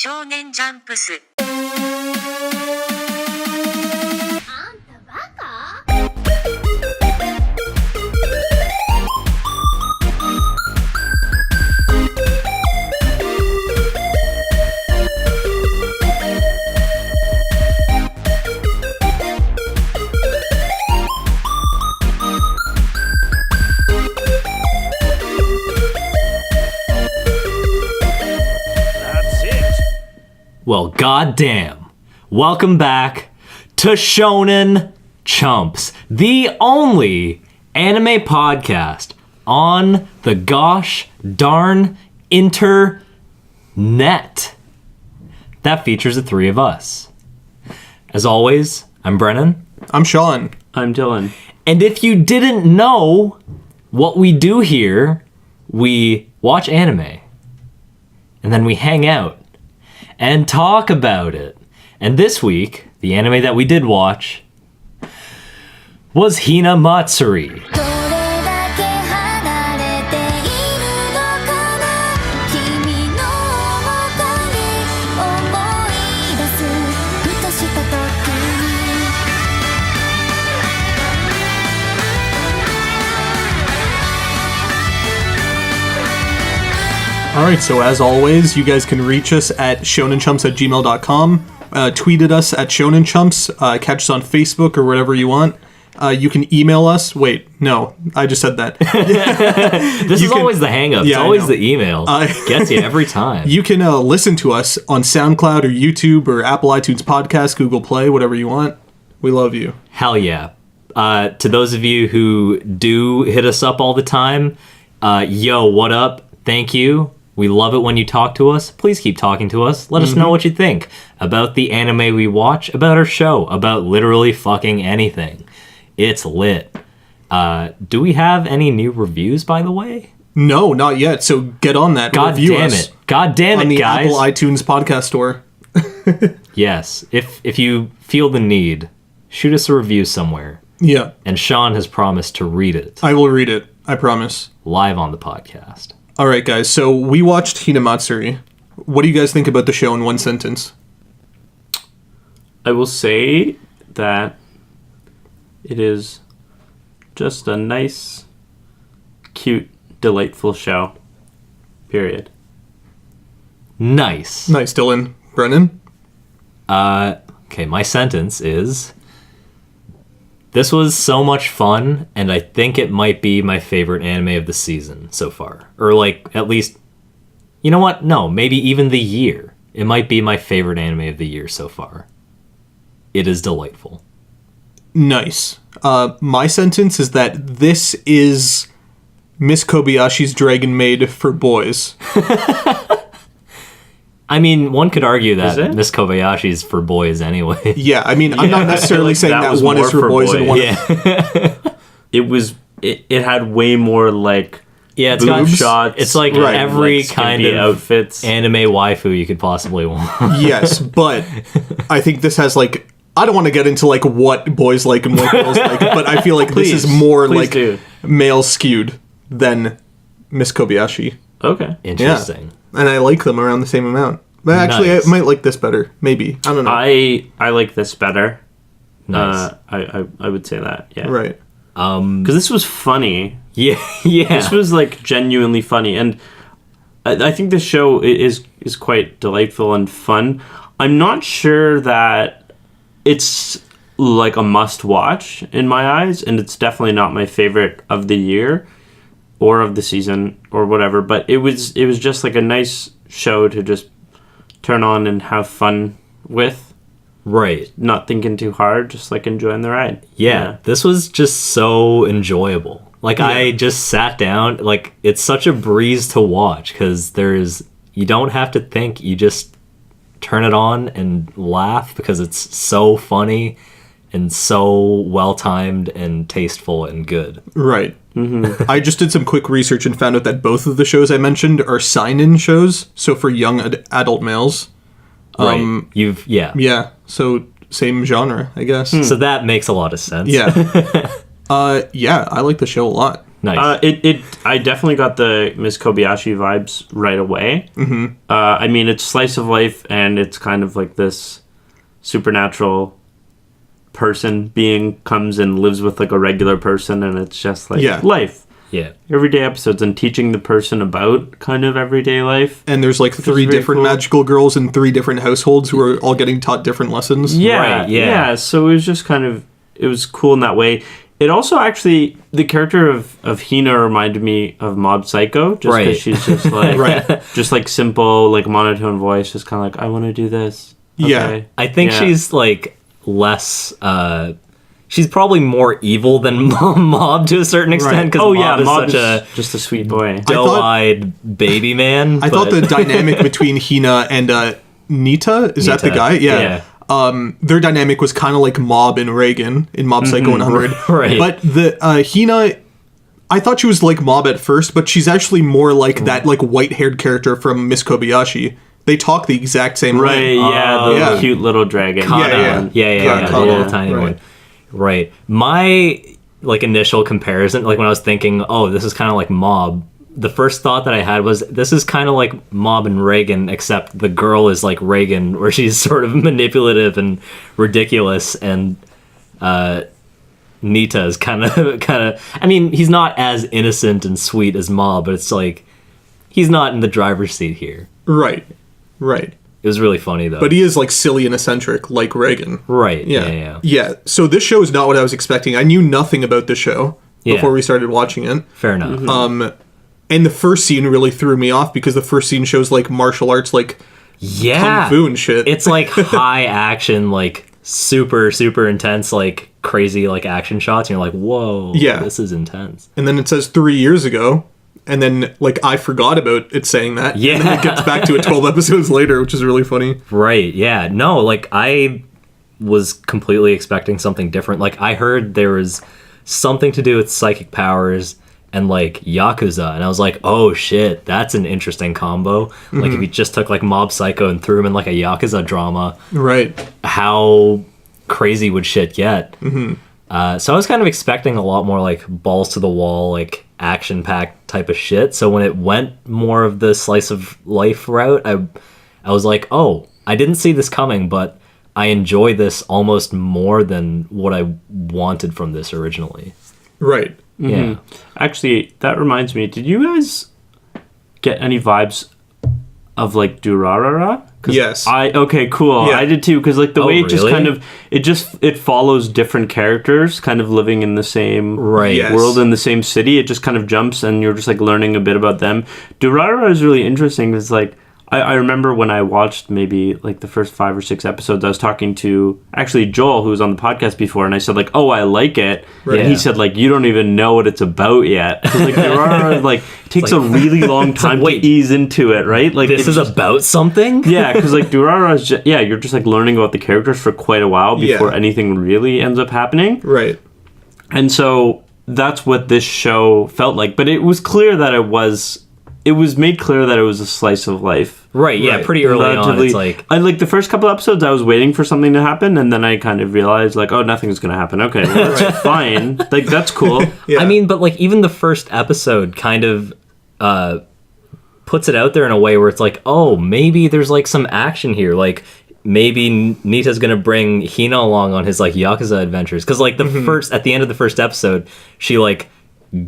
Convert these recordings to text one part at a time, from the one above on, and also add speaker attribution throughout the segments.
Speaker 1: 少年ジャンプス。
Speaker 2: Well, goddamn. Welcome back to Shonen Chumps, the only anime podcast on the gosh darn internet that features the three of us. As always, I'm Brennan.
Speaker 3: I'm Sean.
Speaker 4: I'm Dylan.
Speaker 2: And if you didn't know what we do here, we watch anime and then we hang out and talk about it. And this week, the anime that we did watch was HINAMATSURI.
Speaker 3: Alright, so as always, you guys can reach us at shonenchumps@gmail.com, tweet at us at shonenchumps, catch us on Facebook or whatever you want. You can email us. Wait, no, I just said that.
Speaker 2: This is always the hang-up.
Speaker 3: Yeah,
Speaker 2: it's always the email. Gets you every time.
Speaker 3: You can listen to us on SoundCloud or YouTube or Apple iTunes Podcast, Google Play, whatever you want. We love you.
Speaker 2: Hell yeah. To those of you who do hit us up all the time, yo, what up? Thank you. We love it when you talk to us. Please keep talking to us. Let us know what you think about the anime we watch, about our show, about literally fucking anything. It's lit. Do we have any new reviews, by the way?
Speaker 3: No, not yet. So get on that.
Speaker 2: God
Speaker 3: Review
Speaker 2: damn
Speaker 3: us
Speaker 2: it. God damn
Speaker 3: on
Speaker 2: it,
Speaker 3: the
Speaker 2: guys.
Speaker 3: Apple iTunes Podcast Store.
Speaker 2: Yes. If you feel the need, shoot us a review somewhere.
Speaker 3: Yeah.
Speaker 2: And Sean has promised to read it
Speaker 3: I will read it. I promise.
Speaker 2: live on the podcast.
Speaker 3: All right, guys. So we watched HINAMATSURI. What do you guys think about the show in one sentence?
Speaker 4: I will say that it is just a nice, cute, delightful show. Period.
Speaker 2: Nice.
Speaker 3: Nice, Dylan. Brennan?
Speaker 2: Okay, my sentence is, this was so much fun, and I think it might be my favorite anime of the season so far. Or, like, at least, you know what? No, maybe even the year. It might be my favorite anime of the year so far. It is delightful.
Speaker 3: Nice. My sentence is that this is Miss Kobayashi's Dragon Maid for boys.
Speaker 2: I mean, one could argue that
Speaker 4: Is it?
Speaker 2: Miss Kobayashi's for boys anyway.
Speaker 3: Yeah, I mean, I'm not necessarily
Speaker 4: like
Speaker 3: saying
Speaker 4: that
Speaker 3: that
Speaker 4: was
Speaker 3: one is
Speaker 4: more
Speaker 3: for
Speaker 4: for
Speaker 3: boys and one...
Speaker 2: Yeah.
Speaker 4: It had way more, like,
Speaker 2: Yeah, it's
Speaker 4: boob
Speaker 2: got
Speaker 4: shots.
Speaker 2: It's like
Speaker 3: Right.
Speaker 2: every
Speaker 4: like,
Speaker 2: kind
Speaker 4: skimpy
Speaker 2: of
Speaker 4: outfits.
Speaker 2: anime waifu you could possibly want.
Speaker 3: Yes, but I think this has, like... I don't want to get into, like, what boys like and what girls like, but I feel like this is more,
Speaker 4: please
Speaker 3: like,
Speaker 4: do.
Speaker 3: male skewed than Miss Kobayashi.
Speaker 4: Okay.
Speaker 2: Interesting.
Speaker 3: And I like them around the same amount. But actually,
Speaker 2: Nice.
Speaker 3: I might like this better. Maybe. I don't know.
Speaker 4: I like this better.
Speaker 2: Nice.
Speaker 4: I would say that, yeah.
Speaker 3: Right.
Speaker 4: Because this was funny.
Speaker 2: Yeah, yeah.
Speaker 4: This was, like, genuinely funny. And I think this show is quite delightful and fun. I'm not sure that it's, like, a must-watch in my eyes. And it's definitely not my favorite of the year or of the season or whatever. But it was just, like, a nice show to just turn on and have fun with.
Speaker 2: Right.
Speaker 4: Not thinking too hard, just, like, enjoying the ride.
Speaker 2: Yeah, this was just so enjoyable. Like, I just sat down. Like, it's such a breeze to watch because you don't have to think. You just turn it on and laugh because it's so funny and so well-timed and tasteful and good.
Speaker 3: Right. Mm-hmm. I just did some quick research and found out that both of the shows I mentioned are sign-in shows, so for young adult males.
Speaker 2: Right.
Speaker 3: Yeah, so same genre, I guess.
Speaker 2: So that makes a lot of sense.
Speaker 3: Yeah. Yeah, I like the show a lot.
Speaker 2: Nice.
Speaker 4: I definitely got the Miss Kobayashi vibes right away. Mm-hmm. I mean, it's slice of life, and it's kind of like this supernatural person being comes and lives with like a regular person, and it's just like life.
Speaker 2: Yeah.
Speaker 4: Everyday episodes and teaching the person about kind of everyday life.
Speaker 3: And there's like 3 different magical girls in 3 different households who are all getting taught different lessons.
Speaker 4: Yeah,
Speaker 2: Right, yeah.
Speaker 4: So it was just kind of, it was cool in that way. It also actually, the character of Hina reminded me of Mob Psycho, just because she's just like, just like simple, like monotone voice, just kind of like, I want to do this. Okay.
Speaker 3: Yeah.
Speaker 2: I think she's like less. She's probably more evil than Mob to a certain extent. Because Mob is
Speaker 4: just a sweet boy,
Speaker 2: doe-eyed baby man.
Speaker 3: I thought the dynamic between Hina and Nita, is that the guy? Yeah. Their dynamic was kind of like Mob and Reagan in Mob Psycho 100.
Speaker 2: Right.
Speaker 3: But the Hina, I thought she was like Mob at first, but she's actually more like that like white-haired character from Miss Kobayashi. They talk the exact same way.
Speaker 4: The cute little dragon.
Speaker 2: Yeah, the little tiny one. Right. My like initial comparison, like when I was thinking, oh, this is kind of like Mob, the first thought that I had was this is kind of like Mob and Reagan, except the girl is like Reagan, where she's sort of manipulative and ridiculous, and Nita is kind of. I mean, he's not as innocent and sweet as Mob, but it's like he's not in the driver's seat here.
Speaker 3: Right.
Speaker 2: It was really funny though.
Speaker 3: But he is like silly and eccentric, like Reagan.
Speaker 2: Right.
Speaker 3: Yeah. So this show is not what I was expecting. I knew nothing about the show before we started watching it.
Speaker 2: Fair enough.
Speaker 3: Mm-hmm. And the first scene really threw me off because the first scene shows like martial arts, like kung fu and shit.
Speaker 2: It's like high action, like super, super intense, like crazy, like action shots. And you're like, whoa, this is intense.
Speaker 3: And then it says 3 years ago. And then, like, I forgot about it saying that.
Speaker 2: Yeah.
Speaker 3: And then it gets back to it 12 episodes later, which is really funny.
Speaker 2: Right, yeah. No, like, I was completely expecting something different. Like, I heard there was something to do with psychic powers and, like, Yakuza. And I was like, oh, shit, that's an interesting combo. Mm-hmm. Like, if you just took, like, Mob Psycho and threw him in, like, a Yakuza drama.
Speaker 3: Right.
Speaker 2: How crazy would shit get? Mm-hmm. So I was kind of expecting a lot more, like, balls to the wall, like, action-packed type of shit. So when it went more of the slice of life route, I was like, oh, I didn't see this coming, but I enjoy this almost more than what I wanted from this originally.
Speaker 3: Right.
Speaker 2: Yeah.
Speaker 4: Mm-hmm. Actually, that reminds me, did you guys get any vibes of like Durarara?
Speaker 3: Yes.
Speaker 4: Okay, cool.
Speaker 3: Yeah.
Speaker 4: I did too, because like the way it just
Speaker 2: really?
Speaker 4: kind of it follows different characters kind of living in the same world in the same city. It just kind of jumps and you're just like learning a bit about them. Durarara is really interesting. It's like I remember when I watched maybe like the first 5 or 6 episodes, I was talking to actually Joel, who was on the podcast before, and I said like, oh, I like it. Right. And he said like, you don't even know what it's about yet. 'Cause, like Durarara like takes a really long time to ease into it, right? Like
Speaker 2: this is about something?
Speaker 4: Yeah, because like Durarara is just, you're just like learning about the characters for quite a while before anything really ends up happening.
Speaker 3: Right.
Speaker 4: And so that's what this show felt like. But it was clear that it was made clear that it was a slice of life.
Speaker 2: Right, yeah, pretty early on. It's like
Speaker 4: I like the first couple episodes I was waiting for something to happen, and then I kind of realized like, oh, nothing's gonna happen. Okay, well, that's fine. Like that's cool.
Speaker 3: Yeah.
Speaker 2: I mean, but like even the first episode kind of puts it out there in a way where it's like, oh, maybe there's like some action here. Like maybe Nita's gonna bring Hina along on his like Yakuza adventures. Because like at the end of the first episode, she like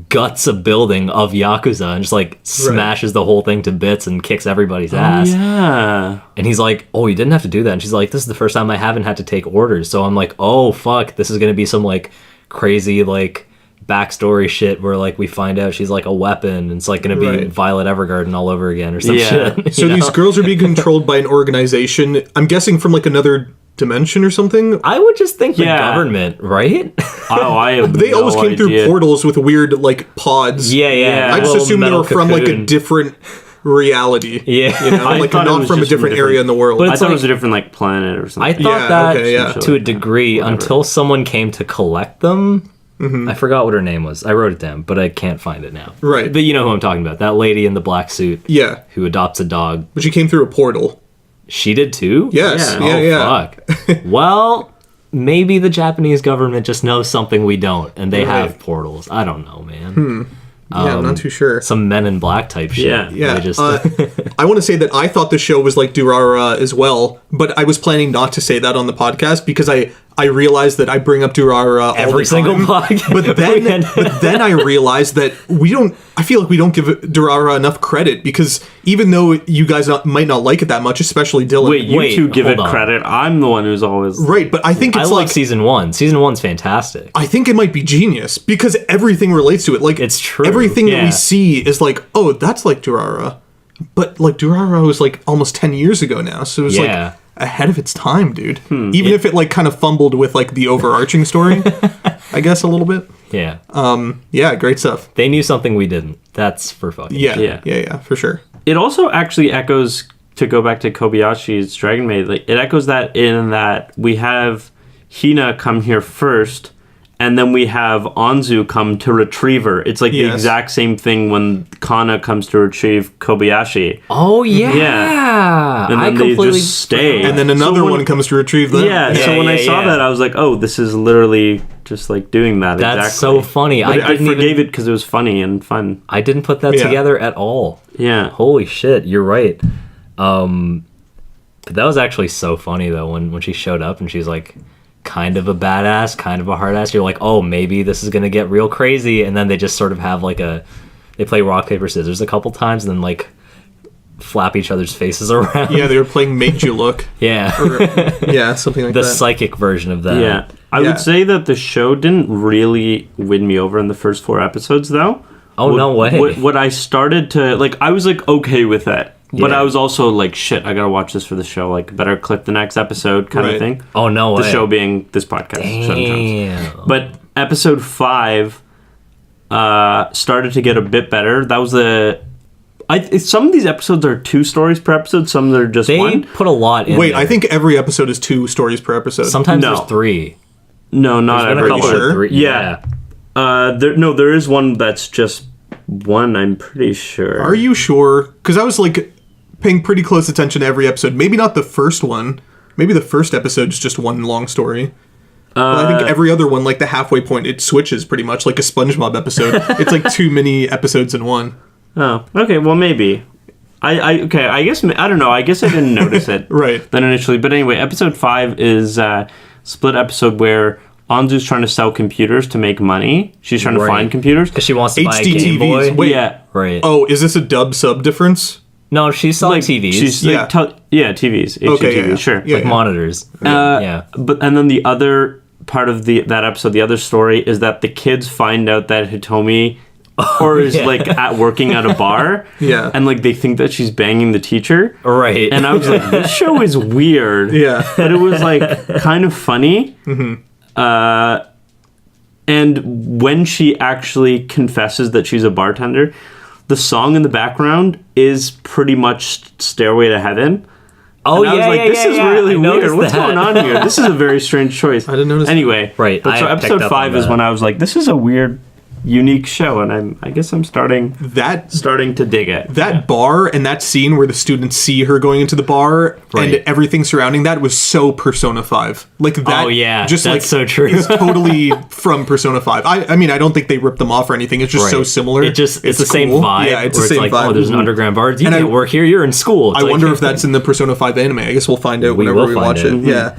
Speaker 2: guts a building of Yakuza and just like smashes the whole thing to bits and kicks everybody's ass.
Speaker 4: Yeah.
Speaker 2: And he's like, oh, you didn't have to do that. And she's like, this is the first time I haven't had to take orders. So I'm like, oh, fuck, this is going to be some like crazy like backstory shit where like we find out she's like a weapon and it's like going to be Violet Evergarden all over again or some shit.
Speaker 3: So these girls are being controlled by an organization, I'm guessing from like another dimension or something.
Speaker 2: I would just think the government, right?
Speaker 4: Oh, I have
Speaker 3: They always came through portals with weird like pods.
Speaker 2: Yeah.
Speaker 3: I just assumed they were from like a different reality.
Speaker 2: Yeah.
Speaker 3: You know, like not from a different area in the world.
Speaker 4: But I thought it was a different like planet or something.
Speaker 2: I thought that to a degree until someone came to collect them. I forgot what her name was. I wrote it down, but I can't find it now.
Speaker 3: Right.
Speaker 2: But you know who I'm talking about. That lady in the black suit.
Speaker 3: Yeah.
Speaker 2: Who adopts a dog.
Speaker 3: But she came through a portal.
Speaker 2: She did too?
Speaker 3: Yes.
Speaker 2: Fuck. Well, maybe the Japanese government just knows something we don't, and they have portals. I don't know, man.
Speaker 3: I'm not too sure.
Speaker 2: Some Men in Black type shit.
Speaker 4: Yeah.
Speaker 3: Yeah,
Speaker 2: They just,
Speaker 3: I want to say that I thought the show was like Durarara as well, but I was planning not to say that on the podcast because I realized that I bring up Durarara all
Speaker 2: every
Speaker 3: the
Speaker 2: single
Speaker 3: time.
Speaker 2: podcast.
Speaker 3: But then I realized that I feel like we don't give Durarara enough credit because even though you guys might not like it that much, especially Dylan.
Speaker 4: Wait, you two give it
Speaker 2: hold on.
Speaker 4: credit. I'm the one who's always...
Speaker 3: Right, but I think
Speaker 2: I
Speaker 3: it's
Speaker 2: love
Speaker 3: like
Speaker 2: season 1. Season 1's fantastic.
Speaker 3: I think it might be genius because everything relates to it. Like
Speaker 2: It's true,
Speaker 3: Everything that
Speaker 2: yeah.
Speaker 3: we see is like, oh, that's like Durarara. But like Durarara was like almost 10 years ago now, so it was
Speaker 2: Yeah.
Speaker 3: like ahead of its time, dude. Even if it like kind of fumbled with like the overarching story, I guess a little bit.
Speaker 2: Yeah.
Speaker 3: Yeah, great stuff.
Speaker 2: They knew something we didn't. That's for fucking
Speaker 3: Yeah, for sure.
Speaker 4: It also actually echoes, to go back to Kobayashi's Dragon Maid, like, it echoes that in that we have Hina come here first, and then we have Anzu come to retrieve her. It's like the
Speaker 3: Yes.
Speaker 4: exact same thing when Kana comes to retrieve Kobayashi.
Speaker 2: Oh, yeah.
Speaker 4: Yeah. And
Speaker 2: I
Speaker 4: then they
Speaker 2: completely
Speaker 4: just stay.
Speaker 3: And then another one comes to retrieve them.
Speaker 4: Yeah, so
Speaker 2: Yeah,
Speaker 4: when I
Speaker 2: yeah,
Speaker 4: saw
Speaker 2: yeah.
Speaker 4: that, I was like, oh, this is literally just like doing that
Speaker 2: That's
Speaker 4: exactly.
Speaker 2: so funny.
Speaker 4: But I
Speaker 2: didn't
Speaker 4: forgave
Speaker 2: even,
Speaker 4: it because it was funny and fun.
Speaker 2: I didn't put that
Speaker 3: Yeah.
Speaker 2: together at all.
Speaker 4: Yeah.
Speaker 2: Holy shit, you're right. But that was actually so funny though when she showed up and she's like kind of a badass, kind of a hard ass. You're like, oh, maybe this is gonna get real crazy, and then they just sort of have like they play rock paper scissors a couple times and then like flap each other's faces around.
Speaker 3: Yeah, they were playing Made You Look.
Speaker 2: Yeah.
Speaker 3: Or, yeah, something like
Speaker 2: The
Speaker 3: that.
Speaker 2: psychic version of that.
Speaker 4: Yeah. I
Speaker 3: Yeah.
Speaker 4: would say that the show didn't really win me over in the first 4 episodes, though.
Speaker 2: Oh, no way.
Speaker 4: What I started to, like, I was, like, okay with it. But
Speaker 2: Yeah.
Speaker 4: I was also like, shit, I gotta watch this for the show. Like, better click the next episode kind
Speaker 3: Right.
Speaker 4: of thing.
Speaker 2: Oh, no way.
Speaker 4: The show being this podcast. Shonen Jumps.
Speaker 2: Damn.
Speaker 4: But episode 5 started to get a bit better. That was some of these episodes are 2 stories per episode. Some are just
Speaker 2: They
Speaker 4: one.
Speaker 2: put a lot in
Speaker 3: Wait,
Speaker 2: there.
Speaker 3: I think every episode is 2 stories per episode.
Speaker 2: sometimes
Speaker 4: No.
Speaker 2: there's 3.
Speaker 4: No, not
Speaker 2: There's been a
Speaker 4: every.
Speaker 2: couple
Speaker 3: sure?
Speaker 2: of 3.
Speaker 4: Yeah. There is one that's just one. I'm pretty sure.
Speaker 3: Are you sure? Because I was like paying pretty close attention to every episode. Maybe not the first one. Maybe the first episode is just one long story. But I think every other one, like the halfway point, it switches pretty much like a SpongeBob episode. It's like 2 mini episodes in one.
Speaker 4: Oh, okay. Well, maybe. Okay. I guess I don't know. I guess I didn't notice it
Speaker 3: Right.
Speaker 4: then initially. But anyway, episode 5 is a split episode where Anzu's trying to sell computers to make money. She's trying to
Speaker 2: Right.
Speaker 4: find computers.
Speaker 2: Because she wants to buy a
Speaker 3: HD
Speaker 2: Game
Speaker 3: TVs.
Speaker 2: Boy.
Speaker 3: Wait.
Speaker 4: Yeah.
Speaker 2: Right.
Speaker 3: Oh, is this a dub sub difference?
Speaker 2: No, she's selling TVs.
Speaker 4: She's
Speaker 3: Yeah.
Speaker 4: TVs. HD
Speaker 3: Okay,
Speaker 4: TVs,
Speaker 3: yeah.
Speaker 4: sure.
Speaker 3: Yeah.
Speaker 2: like monitors. Yeah.
Speaker 4: But and then the other part of that episode, the other story is that the kids find out that Hitomi is
Speaker 2: yeah.
Speaker 4: like working at a bar.
Speaker 3: Yeah.
Speaker 4: And like they think that she's banging the teacher.
Speaker 2: Right.
Speaker 4: And I was like, this show is weird.
Speaker 3: Yeah.
Speaker 4: But it was like kind of funny. And when she actually confesses that she's a bartender, the song in the background is pretty much Stairway to Heaven.
Speaker 2: oh,
Speaker 4: And I was like, this is really
Speaker 2: I
Speaker 4: weird.
Speaker 2: noticed
Speaker 4: What's
Speaker 2: that.
Speaker 4: going on here? This is a very strange choice.
Speaker 3: I didn't notice that.
Speaker 4: Anyway,
Speaker 2: Right,
Speaker 4: But so
Speaker 2: I picked
Speaker 4: episode
Speaker 2: up
Speaker 4: 5
Speaker 2: on
Speaker 4: is
Speaker 2: that.
Speaker 4: when I was like, this is a weird, unique show, and I guess I'm starting
Speaker 3: That
Speaker 4: to dig it.
Speaker 3: that bar and that scene where the students see her going into the bar
Speaker 2: Right.
Speaker 3: and everything surrounding that was so Persona 5. Like that.
Speaker 2: Oh, yeah,
Speaker 3: just
Speaker 2: that's
Speaker 3: like
Speaker 2: so true.
Speaker 3: is totally from Persona 5. I mean, I don't think they ripped them off or anything. It's just so
Speaker 2: Right.
Speaker 3: similar.
Speaker 2: It's the same
Speaker 3: cool.
Speaker 2: vibe.
Speaker 3: Yeah, it's
Speaker 2: where
Speaker 3: the same
Speaker 2: like,
Speaker 3: vibe.
Speaker 2: oh, there's an underground bar. You
Speaker 3: And
Speaker 2: can't
Speaker 3: I-
Speaker 2: work here. You're in school. It's
Speaker 3: I
Speaker 2: like-
Speaker 3: wonder if that's in the Persona 5 anime. I guess we'll find out
Speaker 2: We
Speaker 3: whenever
Speaker 2: will
Speaker 3: we
Speaker 2: find
Speaker 3: watch
Speaker 2: it.
Speaker 3: it. Yeah.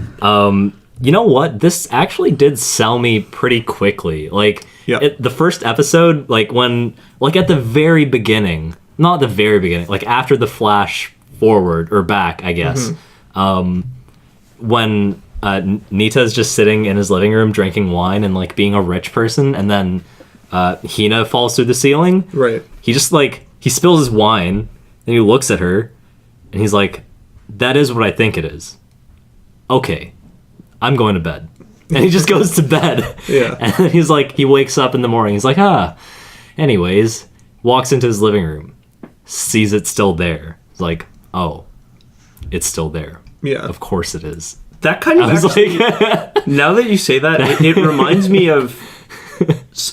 Speaker 2: You know what? This actually did sell me pretty quickly. Like,
Speaker 3: Yeah.
Speaker 2: the first episode, like when, like at the very beginning, not the very beginning, like after the flash forward or back, I guess, when Nita's just sitting in his living room drinking wine and like being a rich person, and then Hina falls through the ceiling.
Speaker 3: Right.
Speaker 2: He just like, he spills his wine and he looks at her and he's like, that is what I think it is. Okay, I'm going to bed. And he just goes to bed.
Speaker 3: Yeah.
Speaker 2: And then he's like, he wakes up in the morning. He's like, anyways, walks into his living room, sees it still there. He's like, oh, it's still there.
Speaker 3: Yeah.
Speaker 2: Of course it is.
Speaker 4: That kind of
Speaker 2: I was
Speaker 4: actually,
Speaker 2: like,
Speaker 4: now that you say that, it reminds me of.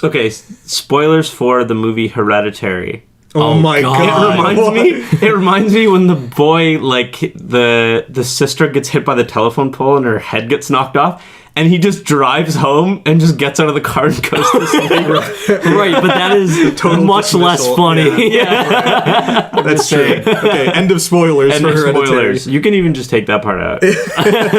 Speaker 4: Okay, spoilers for the movie Hereditary.
Speaker 3: Oh, my
Speaker 2: God.
Speaker 3: god.
Speaker 4: It reminds me when the boy, like the sister gets hit by the telephone pole and her head gets knocked off, and he just drives home and just gets out of the car and goes to sleep.
Speaker 2: Right, but that is much less
Speaker 3: dismissal.
Speaker 2: funny.
Speaker 3: Yeah. That's true. Okay, end of spoilers
Speaker 4: And
Speaker 3: for
Speaker 4: there's
Speaker 3: Hereditary.
Speaker 4: spoilers. You can even just take that part out. I don't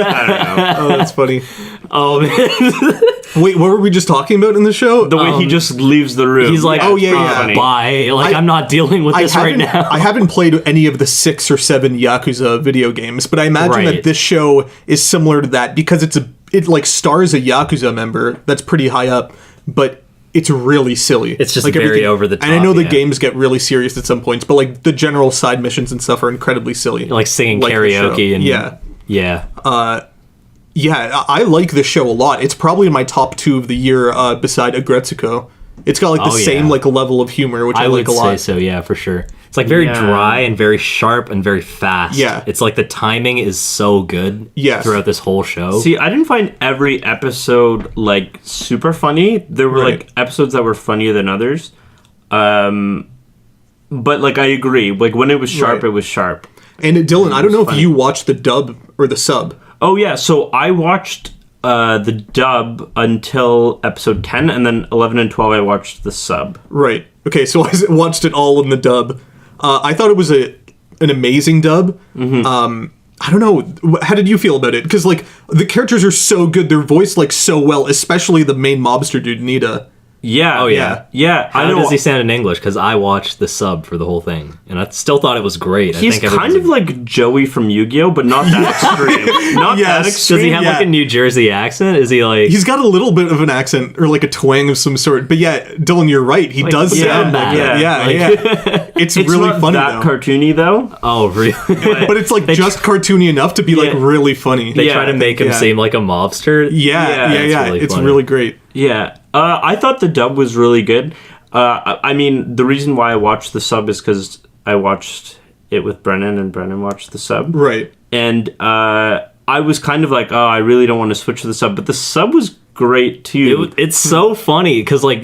Speaker 4: know.
Speaker 3: Oh, that's funny.
Speaker 2: Oh man,
Speaker 3: Wait, what were we just talking about in the show?
Speaker 4: The way he just leaves the room.
Speaker 2: he's like,
Speaker 3: Oh, yeah.
Speaker 2: bye. Like
Speaker 3: I-
Speaker 2: I'm not dealing with this right now.
Speaker 3: I haven't played any of the 6 or 7 Yakuza video games, but I imagine
Speaker 2: Right.
Speaker 3: that this show is similar to that because it like stars a Yakuza member that's pretty high up, but it's really silly.
Speaker 2: It's just
Speaker 3: like
Speaker 2: very
Speaker 3: everything-
Speaker 2: over the
Speaker 3: And I
Speaker 2: top,
Speaker 3: know the
Speaker 2: yeah.
Speaker 3: games get really serious at some points, but like the general side missions and stuff are incredibly silly.
Speaker 2: Like singing
Speaker 3: Like the show.
Speaker 2: karaoke and
Speaker 3: yeah.
Speaker 2: yeah.
Speaker 3: I like this show a lot. It's probably in my top 2 of the year beside Agretsuko. It's got like the
Speaker 2: Oh,
Speaker 3: same
Speaker 2: yeah.
Speaker 3: like level of humor, which I,
Speaker 2: I
Speaker 3: like
Speaker 2: would
Speaker 3: a lot.
Speaker 2: say so, yeah, for sure. It's like very
Speaker 4: Yeah.
Speaker 2: dry and very sharp and very fast.
Speaker 3: Yeah.
Speaker 2: It's like the timing is so good
Speaker 3: Yes.
Speaker 2: throughout this whole show.
Speaker 4: See, I didn't find every episode like super funny. There were
Speaker 3: Right.
Speaker 4: like episodes that were funnier than others. But like I agree. Like when it was sharp,
Speaker 3: Right.
Speaker 4: it was sharp.
Speaker 3: And Dylan, I don't know if
Speaker 4: funny.
Speaker 3: you watched the dub or the sub.
Speaker 4: Oh yeah, so I watched the dub until episode 10, and then 11 and 12 I watched the sub.
Speaker 3: Right. Okay, so I watched it all in the dub. I thought it was an amazing dub. I don't know. How did you feel about it? Because like the characters are so good, they're voiced like so well, especially the main mobster dude, Nita.
Speaker 4: Yeah.
Speaker 2: Oh, yeah.
Speaker 4: Yeah.
Speaker 2: How does he sound in English? Because I watched the sub for the whole thing, and I still thought it was great.
Speaker 4: He's
Speaker 2: I think
Speaker 4: kind of like Joey from Yu-Gi-Oh, but not that extreme. Not
Speaker 3: Yes.
Speaker 4: that extreme.
Speaker 2: Does he have
Speaker 3: Yeah.
Speaker 2: like a New Jersey accent? Is he like?
Speaker 3: He's got a little bit of an accent or like a twang of some sort. But yeah, Dylan, you're right. He does
Speaker 2: yeah,
Speaker 3: sound like
Speaker 2: yeah,
Speaker 3: it. Yeah,
Speaker 2: like-
Speaker 3: yeah. It's
Speaker 4: It's
Speaker 3: really
Speaker 4: not
Speaker 3: funny
Speaker 4: that
Speaker 3: though.
Speaker 4: cartoony though.
Speaker 2: Oh, really?
Speaker 3: But it's like just cartoony enough to be like
Speaker 4: Yeah.
Speaker 3: really funny.
Speaker 2: They
Speaker 4: Yeah,
Speaker 2: try to make him
Speaker 3: yeah.
Speaker 2: seem like a mobster.
Speaker 3: Yeah.
Speaker 2: That's really
Speaker 3: It's
Speaker 2: funny.
Speaker 3: really great.
Speaker 4: Yeah, I thought the dub was really good. I mean, the reason why I watched the sub is because I watched it with Brennan, and Brennan watched the sub.
Speaker 3: Right.
Speaker 4: And I was kind of like, oh, I really don't want to switch to the sub, but the sub was great too.
Speaker 2: It's so funny because like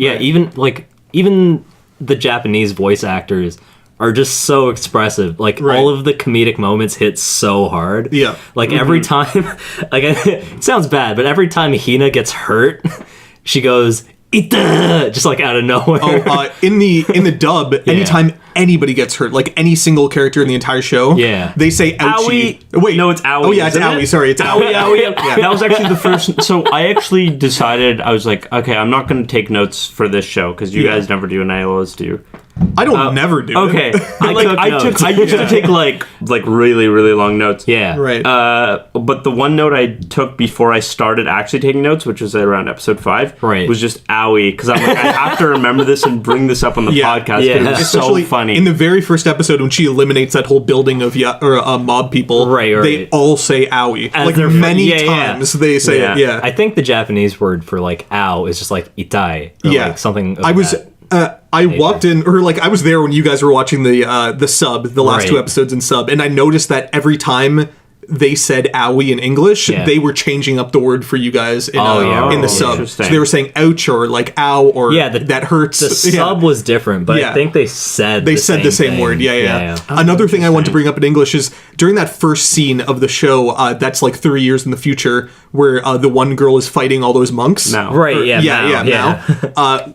Speaker 2: even the Japanese voice actors are just so expressive. Like
Speaker 3: Right.
Speaker 2: all of the comedic moments hit so hard.
Speaker 3: Yeah.
Speaker 2: Like every time, like it sounds bad, but every time Hina gets hurt, she goes "Ita!" just like out of nowhere.
Speaker 3: In the dub, anytime anybody gets hurt, like any single character in the entire show,
Speaker 2: Yeah.
Speaker 3: they say ouchie.
Speaker 4: Owie.
Speaker 3: Wait,
Speaker 4: No, it's owie.
Speaker 3: Oh yeah, it's
Speaker 4: isn't
Speaker 3: owie.
Speaker 4: it?
Speaker 3: Sorry, it's owie.
Speaker 4: Owie. That was actually the first. So I actually decided, I was like, okay, I'm not going to take notes for this show because you
Speaker 3: Yeah.
Speaker 4: guys never do and I always do.
Speaker 3: I don't never do
Speaker 4: Okay,
Speaker 3: it.
Speaker 2: took
Speaker 4: I used to take like really really long notes.
Speaker 2: Yeah.
Speaker 3: Right.
Speaker 4: But the one note I took before I started actually taking notes, which was around episode 5,
Speaker 2: Right.
Speaker 4: was just owie, because I'm like, I have to remember this and bring this up on the
Speaker 3: Yeah.
Speaker 4: podcast.
Speaker 2: Yeah.
Speaker 4: Yeah, it was so
Speaker 3: Especially
Speaker 4: funny.
Speaker 3: in the very first episode when she eliminates that whole building of mob people.
Speaker 2: Right,
Speaker 3: They
Speaker 2: right.
Speaker 3: all say owie.
Speaker 2: As
Speaker 3: Like
Speaker 2: their
Speaker 3: many
Speaker 2: yeah, yeah.
Speaker 3: times they say
Speaker 4: Yeah.
Speaker 3: it. Yeah.
Speaker 2: I think the Japanese word for like ow is just like itai. Or
Speaker 3: Yeah.
Speaker 2: like something. Of
Speaker 3: I was.
Speaker 2: that.
Speaker 3: I walked in, or like I was there when you guys were watching the sub, the last
Speaker 2: Right.
Speaker 3: 2 episodes in sub, and I noticed that every time they said owie in English,
Speaker 2: Yeah.
Speaker 3: they were changing up the word for you guys in,
Speaker 2: yeah,
Speaker 3: in the
Speaker 2: right.
Speaker 3: sub. So
Speaker 4: Interesting.
Speaker 3: they were saying ouch or like ow or
Speaker 2: Yeah,
Speaker 3: that hurts.
Speaker 2: The
Speaker 3: Yeah.
Speaker 2: sub was different, but
Speaker 3: Yeah.
Speaker 2: I think they said
Speaker 3: They said the same
Speaker 2: thing.
Speaker 3: word. Yeah. Another thing I want to bring up in English is during that first scene of the show, that's like 3 years in the future, where the one girl is fighting all those monks.
Speaker 4: Now.
Speaker 2: Right.
Speaker 3: Or-
Speaker 2: Yeah.
Speaker 3: yeah,
Speaker 2: Mao,
Speaker 3: Mao.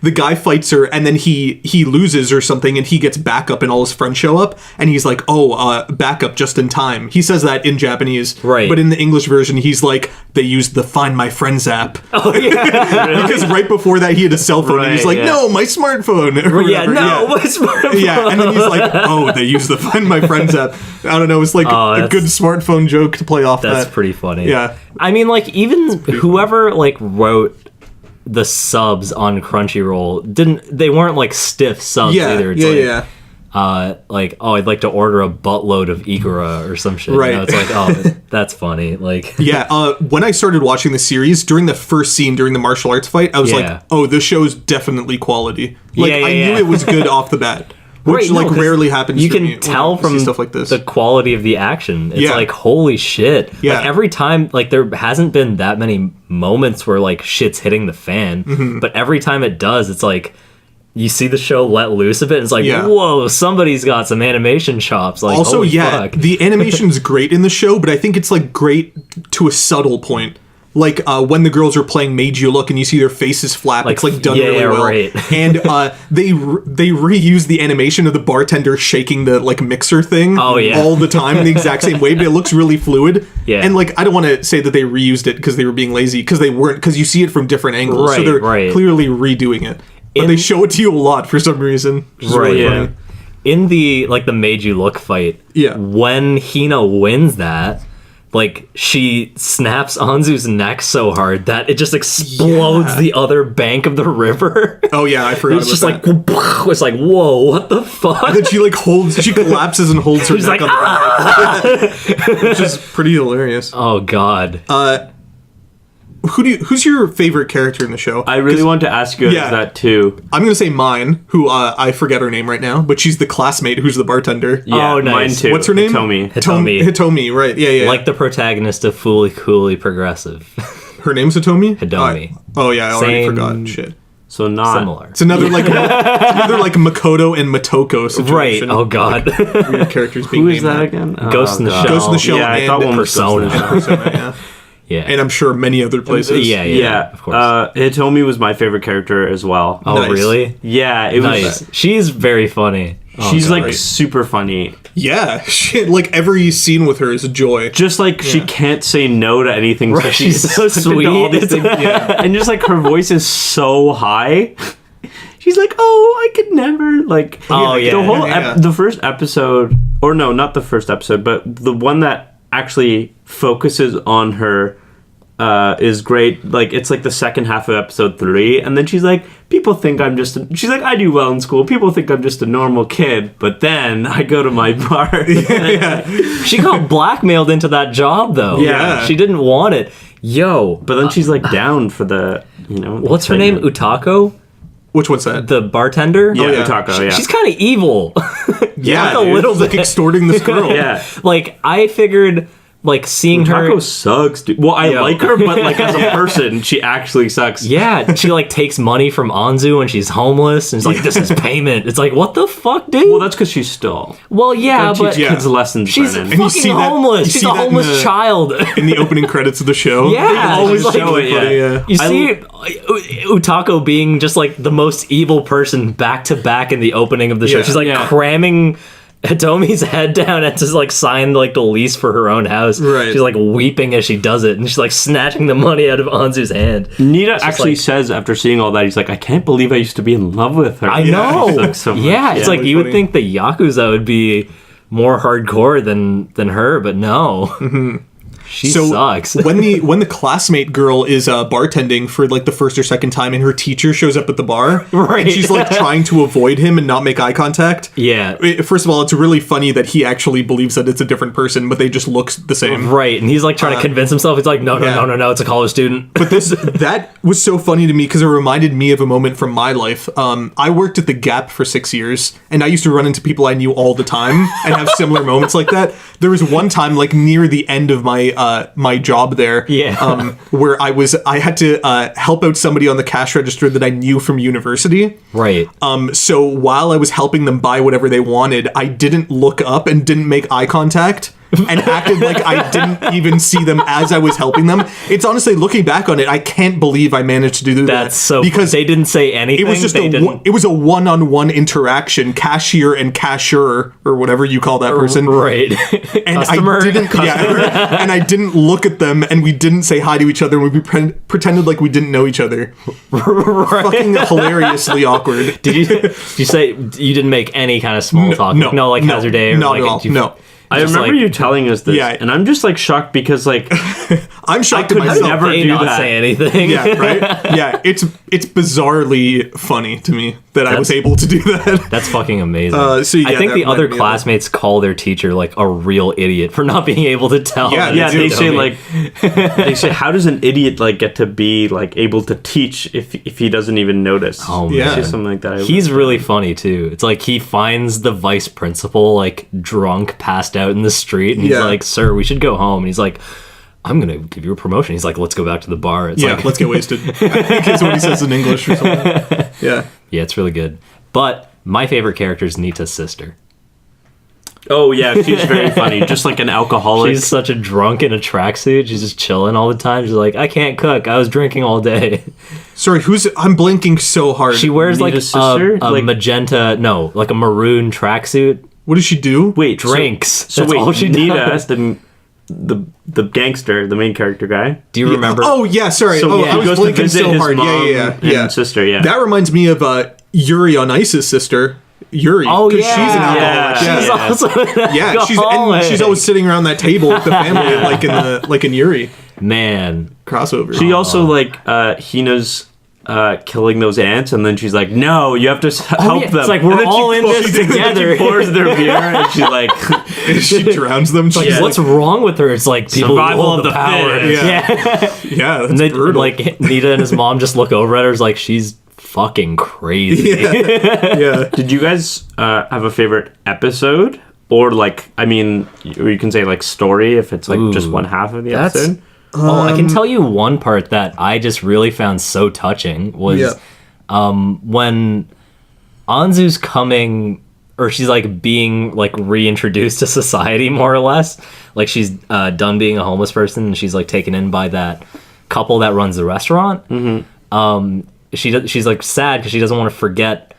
Speaker 3: The guy fights her, and then he loses or something, and he gets backup, and all his friends show up, and he's like, "Oh, backup just in time." He says that in Japanese,
Speaker 2: Right.
Speaker 3: But in the English version, he's like, "They used the Find My Friends app."
Speaker 2: Oh yeah.
Speaker 3: Because right before that, he had a cell phone, and he's
Speaker 4: Right,
Speaker 3: like,
Speaker 4: yeah.
Speaker 3: "No, my smartphone." Or
Speaker 2: yeah.
Speaker 3: whatever,
Speaker 2: No. What's
Speaker 3: Yeah, and then he's like, "Oh, they use the Find My Friends app." I don't know. It's like a
Speaker 2: that's-
Speaker 3: good smartphone joke to play off
Speaker 2: That's
Speaker 3: that.
Speaker 2: pretty funny.
Speaker 3: Yeah.
Speaker 2: I mean, like even whoever like wrote the subs on Crunchyroll they weren't like stiff subs
Speaker 3: Yeah,
Speaker 2: either. It's
Speaker 3: yeah.
Speaker 2: like, oh, I'd like to order a buttload of Ikura or some shit.
Speaker 3: Right.
Speaker 2: You know, it's like, oh, that's funny. Like,
Speaker 3: Yeah, when I started watching the series, during the first scene, during the martial arts fight, I was
Speaker 2: Yeah.
Speaker 3: like, oh, this show's definitely quality. Like,
Speaker 2: Yeah, yeah,
Speaker 3: I knew
Speaker 2: yeah.
Speaker 3: it was good off the bat. Which,
Speaker 2: Right, no,
Speaker 3: like,
Speaker 2: 'cause
Speaker 3: rarely happens
Speaker 2: you
Speaker 3: for me
Speaker 2: can tell
Speaker 3: when I see
Speaker 2: from
Speaker 3: stuff like this.
Speaker 2: the quality of the action. It's
Speaker 3: Yeah.
Speaker 2: like, holy shit.
Speaker 3: Yeah.
Speaker 2: Like every time, like there hasn't been that many moments where like shit's hitting the fan,
Speaker 3: Mm-hmm.
Speaker 2: but every time it does, it's like you see the show let loose a bit. And it's like,
Speaker 3: Yeah.
Speaker 2: whoa, somebody's got some animation chops. Like,
Speaker 3: Also,
Speaker 2: holy
Speaker 3: yeah,
Speaker 2: fuck.
Speaker 3: the animation's great in the show, but I think it's, like, great to a subtle point. like when the girls are playing Made You Look and you see their faces flap,
Speaker 2: Like,
Speaker 3: it's like done
Speaker 2: yeah,
Speaker 3: really well.
Speaker 2: right.
Speaker 3: And they reuse the animation of the bartender shaking the like mixer thing
Speaker 2: Oh, yeah.
Speaker 3: all the time in the exact same way, but it looks really fluid.
Speaker 2: Yeah.
Speaker 3: And like I don't want to say that they reused it because they were being lazy, because they weren't, because you see it from different angles, so
Speaker 2: Right,
Speaker 3: they're
Speaker 2: right.
Speaker 3: clearly redoing it. But they show it to you a lot for some reason, which is really
Speaker 2: Right,
Speaker 3: funny.
Speaker 2: In the like the Made You Look fight,
Speaker 3: Yeah.
Speaker 2: when Hina wins that, like she snaps Anzu's neck so hard that it just explodes
Speaker 3: Yeah.
Speaker 2: the other bank of the river.
Speaker 3: Oh yeah, I forgot
Speaker 2: It's
Speaker 3: about
Speaker 2: just
Speaker 3: that.
Speaker 2: like it's like, whoa, what the fuck?
Speaker 3: And then she collapses and holds her
Speaker 2: She's
Speaker 3: neck
Speaker 2: like,
Speaker 3: on the back, which is pretty hilarious.
Speaker 2: Oh god.
Speaker 3: Who's your favorite character in the show?
Speaker 4: I really want to ask you
Speaker 3: Yeah.
Speaker 4: that too.
Speaker 3: I'm gonna say mine, who I forget her name right now, but she's the classmate who's the bartender.
Speaker 4: Yeah,
Speaker 2: Oh,
Speaker 4: mine
Speaker 2: nice.
Speaker 4: too.
Speaker 3: What's her name?
Speaker 4: Hitomi.
Speaker 3: Hitomi, right? Yeah.
Speaker 2: Like the protagonist of Fully Coolly Progressive.
Speaker 3: Her name's Hitomi.
Speaker 2: Hidomi.
Speaker 3: Oh yeah, I already
Speaker 2: Same-
Speaker 3: forgot. Shit.
Speaker 4: So not
Speaker 2: Similar.
Speaker 3: It's another like Makoto and Matoko
Speaker 2: Right.
Speaker 3: situation.
Speaker 2: Oh god.
Speaker 3: Weird characters being
Speaker 4: Who is
Speaker 3: named
Speaker 4: that again?
Speaker 2: Ghost in the
Speaker 4: God.
Speaker 2: Shell.
Speaker 3: Ghost in the Shell
Speaker 4: Yeah, I
Speaker 3: and
Speaker 4: thought one was
Speaker 2: Persona.
Speaker 4: Ghost in the Shell.
Speaker 3: Persona, yeah.
Speaker 2: Yeah.
Speaker 3: And I'm sure many other places.
Speaker 2: yeah,
Speaker 4: Yeah,
Speaker 2: of course.
Speaker 4: Hitomi was my favorite character as well.
Speaker 2: Oh
Speaker 3: Nice.
Speaker 2: really?
Speaker 4: Yeah, it
Speaker 2: Nice.
Speaker 4: was.
Speaker 2: She's very funny. Oh,
Speaker 4: She's
Speaker 2: God.
Speaker 4: like super funny.
Speaker 3: Yeah, shit. Like every scene with her is a joy.
Speaker 4: Just like she can't say no to anything.
Speaker 2: Right, she's so
Speaker 4: put into all
Speaker 2: sweet.
Speaker 4: these things. And just like her voice is so high. She's like, oh, I could never like.
Speaker 2: Oh, yeah.
Speaker 4: The whole
Speaker 3: Yeah.
Speaker 4: the first episode, or no, not the first episode, but the one that actually focuses on her. Is great. Like it's like the second half of episode 3, and then she's like, people think I'm just she's like, I do well in school, people think I'm just a normal kid, but then I go to my bar.
Speaker 2: She got blackmailed into that job though.
Speaker 3: Yeah.
Speaker 2: She didn't want it. Yo,
Speaker 4: But then she's like down for the,
Speaker 2: what's her name? Utako?
Speaker 3: Which one's that?
Speaker 2: The bartender?
Speaker 4: Yeah,
Speaker 3: yeah.
Speaker 4: Utako, yeah.
Speaker 2: She's kind of evil.
Speaker 3: Yeah,
Speaker 2: like a
Speaker 3: dude.
Speaker 2: little
Speaker 3: She's, like
Speaker 2: bit.
Speaker 3: extorting this girl.
Speaker 4: Yeah.
Speaker 2: Like I figured like seeing her
Speaker 4: Utako sucks, dude. Well, I
Speaker 2: Yo.
Speaker 4: like her, but like as a person, she actually sucks.
Speaker 2: Yeah, she like takes money from Anzu when she's homeless and is like, this is payment. It's like, what the fuck, dude?
Speaker 4: Well, that's because she's still.
Speaker 2: Well, yeah,
Speaker 4: Teach
Speaker 2: but
Speaker 3: yeah.
Speaker 4: kids lessons,
Speaker 2: she's
Speaker 4: Brennan.
Speaker 3: And you
Speaker 2: fucking
Speaker 3: see that-
Speaker 2: homeless.
Speaker 3: you
Speaker 2: She's
Speaker 3: see
Speaker 2: a
Speaker 3: that in
Speaker 2: homeless
Speaker 3: the-
Speaker 2: child.
Speaker 3: In the opening credits of the show.
Speaker 2: Yeah,
Speaker 4: always
Speaker 2: she's like-
Speaker 4: show it, yeah.
Speaker 3: Funny, yeah.
Speaker 2: You see Utako being just like the most evil person back to back in the opening of the show.
Speaker 3: Yeah.
Speaker 2: She's like
Speaker 4: Yeah.
Speaker 2: cramming Hitomi's head down and just like sign like the lease for her own house.
Speaker 3: Right.
Speaker 2: She's like weeping as she does it, and she's like snatching the money out of Anzu's hand.
Speaker 4: Nita actually
Speaker 2: like-
Speaker 4: says after seeing all that, he's like, I can't believe I used to be in love with her.
Speaker 2: I
Speaker 3: Yeah.
Speaker 2: know.
Speaker 4: She sucks so much.
Speaker 2: Yeah, it's
Speaker 3: Yeah,
Speaker 2: like
Speaker 3: really
Speaker 2: you would
Speaker 3: funny.
Speaker 2: think the Yakuza would be more hardcore than her, but no. She sucks.
Speaker 3: when the classmate girl is bartending for like the first or second time, and her teacher shows up at the bar,
Speaker 2: Right.
Speaker 3: and she's like trying to avoid him and not make eye contact.
Speaker 2: Yeah.
Speaker 3: First of all, it's really funny that he actually believes that it's a different person, but they just look the same.
Speaker 2: Right, and he's like trying to convince himself. He's like, no,
Speaker 3: yeah.
Speaker 2: no, it's a college student.
Speaker 3: But that was so funny to me because it reminded me of a moment from my life. I worked at the Gap for 6 years, and I used to run into people I knew all the time and have similar moments like that. There was one time, like near the end of my job there,
Speaker 2: Yeah.
Speaker 3: where I had to help out somebody on the cash register that I knew from university.
Speaker 2: Right.
Speaker 3: So while I was helping them buy whatever they wanted, I didn't look up and didn't make eye contact and acted like I didn't even see them as I was helping them. It's honestly, looking back on it, I can't believe I managed to do that.
Speaker 2: That's so
Speaker 3: because
Speaker 2: they didn't say anything.
Speaker 3: it was just
Speaker 2: they didn't.
Speaker 3: it was a one-on-one interaction, cashier and cashier or whatever you call that person.
Speaker 2: Right.
Speaker 3: And
Speaker 2: Customer.
Speaker 3: I didn't, yeah, and I didn't look at them, and we didn't say hi to each other, and we pretended like we didn't know each other. Fucking hilariously awkward.
Speaker 2: Did you say you didn't make any kind of small talk? No, like how's your day? Or
Speaker 3: not
Speaker 2: like,
Speaker 3: at all.
Speaker 2: do you-
Speaker 3: No.
Speaker 4: I
Speaker 2: just
Speaker 4: remember
Speaker 2: like-
Speaker 4: you telling us this,
Speaker 3: Yeah.
Speaker 4: and I'm just like shocked because like
Speaker 3: I'm shocked
Speaker 4: I
Speaker 3: at
Speaker 4: could
Speaker 3: myself.
Speaker 4: never
Speaker 2: They
Speaker 4: do
Speaker 2: not
Speaker 4: that.
Speaker 2: say anything.
Speaker 3: Yeah, right? Yeah, it's bizarrely funny to me that I was
Speaker 2: That's-
Speaker 3: able to do that.
Speaker 2: That's fucking amazing.
Speaker 3: So, yeah,
Speaker 2: I think
Speaker 3: that
Speaker 2: the other
Speaker 3: reminded me of
Speaker 2: classmates call their teacher like a real idiot for not being able to tell.
Speaker 3: Yeah,
Speaker 2: that
Speaker 4: yeah,
Speaker 2: it's
Speaker 4: they
Speaker 2: Hitomi.
Speaker 4: say like they say, how does an idiot like get to be like able to teach if he doesn't even notice?
Speaker 2: Oh,
Speaker 3: Yeah.
Speaker 4: It's just something like that.
Speaker 2: He's really funny too. It's like he finds the vice principal like drunk, passed out in the street, and he's
Speaker 3: Yeah.
Speaker 2: like, "Sir, we should go home." And he's like, "I'm gonna give you a promotion." He's like, "Let's go back to the bar." It's
Speaker 3: Yeah,
Speaker 2: like,
Speaker 3: let's get wasted. I think that's what he says in English or something. Yeah.
Speaker 2: yeah, it's really good. But my favorite character is Nita's sister.
Speaker 4: Oh yeah, she's very funny. Just like an alcoholic.
Speaker 2: She's such a drunk in a tracksuit. She's just chilling all the time. She's like, I can't cook. I was drinking all day.
Speaker 3: Sorry, I'm blinking so hard.
Speaker 2: She wears like
Speaker 4: Nita's sister?
Speaker 2: a
Speaker 4: Like-
Speaker 2: magenta, no, like a maroon tracksuit.
Speaker 3: What does she do?
Speaker 4: Wait,
Speaker 2: Drinks.
Speaker 4: So
Speaker 2: That's
Speaker 4: wait,
Speaker 2: all she
Speaker 4: Nita,
Speaker 2: does.
Speaker 4: the gangster, the main character guy.
Speaker 2: Do you remember?
Speaker 3: Oh yeah, sorry.
Speaker 4: So
Speaker 3: oh,
Speaker 4: he
Speaker 3: I was
Speaker 4: goes to
Speaker 3: blinking
Speaker 4: visit
Speaker 3: so
Speaker 4: his
Speaker 3: hard.
Speaker 4: mom
Speaker 3: Yeah.
Speaker 4: and sister. Yeah,
Speaker 3: That reminds me of Yuri on Ice's sister. Yuri.
Speaker 2: Oh,
Speaker 3: 'cause
Speaker 2: yeah.
Speaker 3: she's an alcoholic.
Speaker 4: Yeah.
Speaker 2: She's
Speaker 3: Yeah.
Speaker 2: also an
Speaker 3: Yeah, she's
Speaker 2: alcoholic.
Speaker 3: always sitting around that table with the family, like in Yuri
Speaker 2: Man.
Speaker 3: crossover.
Speaker 4: she also like Hina's killing those ants, and then she's like, "No, you have to help
Speaker 2: yeah.
Speaker 4: them."
Speaker 2: It's like,
Speaker 4: And
Speaker 2: we're
Speaker 4: then she
Speaker 2: all in
Speaker 4: pours-
Speaker 2: this together.
Speaker 4: She pours their beer, and she's like,
Speaker 3: she drowns them. She's
Speaker 4: Yeah.
Speaker 2: What's wrong with her? It's like people
Speaker 4: Survival
Speaker 2: hold
Speaker 4: of the
Speaker 2: power.
Speaker 4: fittest.
Speaker 2: Yeah.
Speaker 3: that's
Speaker 2: And they,
Speaker 3: brutal.
Speaker 2: like Nita and his mom just look over at her. It's like she's fucking crazy.
Speaker 3: yeah.
Speaker 4: "Did you guys have a favorite episode?" Or like, I mean, you can say like story if it's like just one half of the
Speaker 2: That's-
Speaker 4: episode.
Speaker 2: Oh, I can tell you one part that I just really found so touching was when Anzu's coming, or she's like being like reintroduced to society more or less. Like she's done being a homeless person and she's like taken in by that couple that runs the restaurant. She's like sad because she doesn't want to forget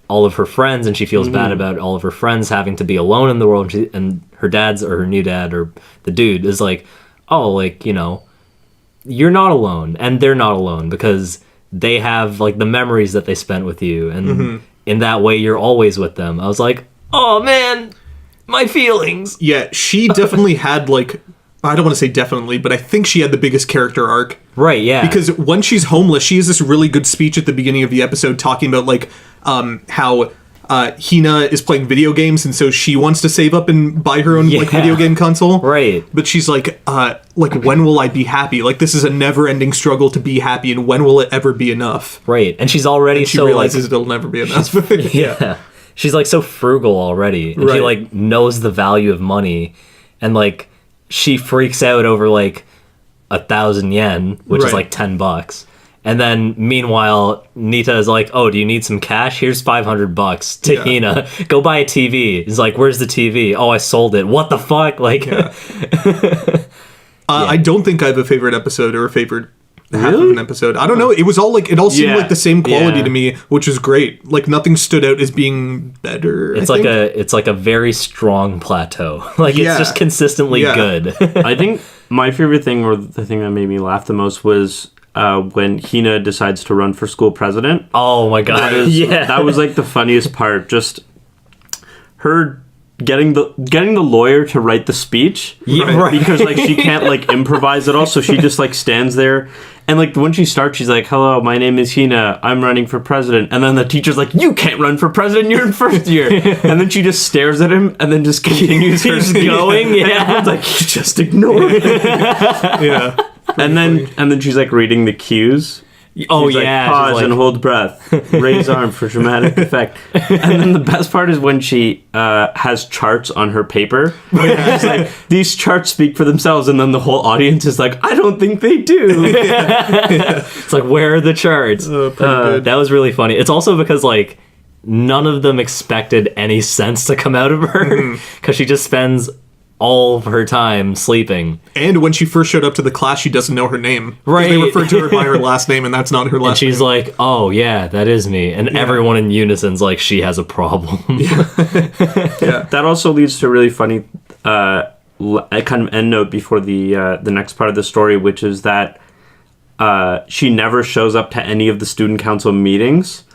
Speaker 2: all of her friends, and she feels bad about all of her friends having to be alone in the world. And her dad's, or her new dad, or the dude is like, oh, like, you know, you're not alone, and they're not alone because they have like the memories that they spent with you, and in that way you're always with them. I was like, oh man, my feelings.
Speaker 3: Yeah, she definitely had like, I don't want to say definitely, but I think she had the biggest character arc.
Speaker 2: Right, yeah.
Speaker 3: Because when she's homeless, she has this really good speech at the beginning of the episode talking about like how Hina is playing video games, and so she wants to save up and buy her own like
Speaker 2: Yeah.
Speaker 3: video game console.
Speaker 2: Right.
Speaker 3: But she's like when will I be happy? Like this is a never-ending struggle to be happy, and when will it ever be enough?
Speaker 2: Right, and she's already
Speaker 3: She
Speaker 2: so
Speaker 3: realizes
Speaker 2: like,
Speaker 3: it'll never be enough.
Speaker 2: yeah, she's like so frugal already, and she
Speaker 3: Right.
Speaker 2: like knows the value of money, and like she freaks out over like 1,000 yen, which is
Speaker 3: Right.
Speaker 2: like $10. And then meanwhile, Nita is like, "Oh, do you need some cash? Here's $500 to
Speaker 3: Yeah.
Speaker 2: Hina. Go buy a TV." He's like, "Where's the TV?" "Oh, I sold it." What the fuck? Like,
Speaker 3: I don't think I have a favorite episode or a favorite half of an episode. I don't know. It was all like, it all seemed
Speaker 4: Yeah.
Speaker 3: like the same quality
Speaker 2: Yeah.
Speaker 3: to me, which is great. Like nothing stood out as being better.
Speaker 2: it's
Speaker 3: I
Speaker 2: like
Speaker 3: think.
Speaker 2: it's like a very strong plateau. Like
Speaker 3: Yeah.
Speaker 2: it's just consistently
Speaker 3: Yeah.
Speaker 2: good.
Speaker 4: I think my favorite thing, or the thing that made me laugh the most, was when Hina decides to run for school president.
Speaker 2: Oh my god!
Speaker 4: That was like the funniest part. Just her getting the lawyer to write the speech.
Speaker 2: Yeah, right.
Speaker 4: Because like she can't like improvise at all, so she just like stands there, and like when she starts, she's like, "Hello, my name is Hina. I'm running for president." And then the teacher's like, "You can't run for president. You're in first year." And then she just stares at him, and then just continues her
Speaker 2: Keeps
Speaker 4: speech.
Speaker 2: going,
Speaker 4: And
Speaker 2: yeah.
Speaker 4: everyone's like, "You just ignore it."
Speaker 3: Yeah.
Speaker 4: And then she's like reading the cues.
Speaker 2: Oh
Speaker 4: She's like,
Speaker 2: yeah,
Speaker 4: pause
Speaker 2: she's like-
Speaker 4: and hold breath. Raise arm for dramatic effect. And then the best part is when she has charts on her paper. She's like, these charts speak for themselves, and then the whole audience is like, I don't think they do.
Speaker 2: It's like, where are the charts?
Speaker 3: Pretty good.
Speaker 2: That was really funny. It's also because like none of them expected any sense to come out of her because she just spends all of her time sleeping.
Speaker 3: And when she first showed up to the class, she doesn't know her name. 'Cause
Speaker 2: Right.
Speaker 3: They referred to her by her last name, and that's not her
Speaker 2: And
Speaker 3: last
Speaker 2: she's
Speaker 3: name.
Speaker 2: like, "Oh yeah, that is me." And everyone in unison's like, "She has a problem."
Speaker 4: That also leads to a really funny kind of end note before the next part of the story, which is that she never shows up to any of the student council meetings.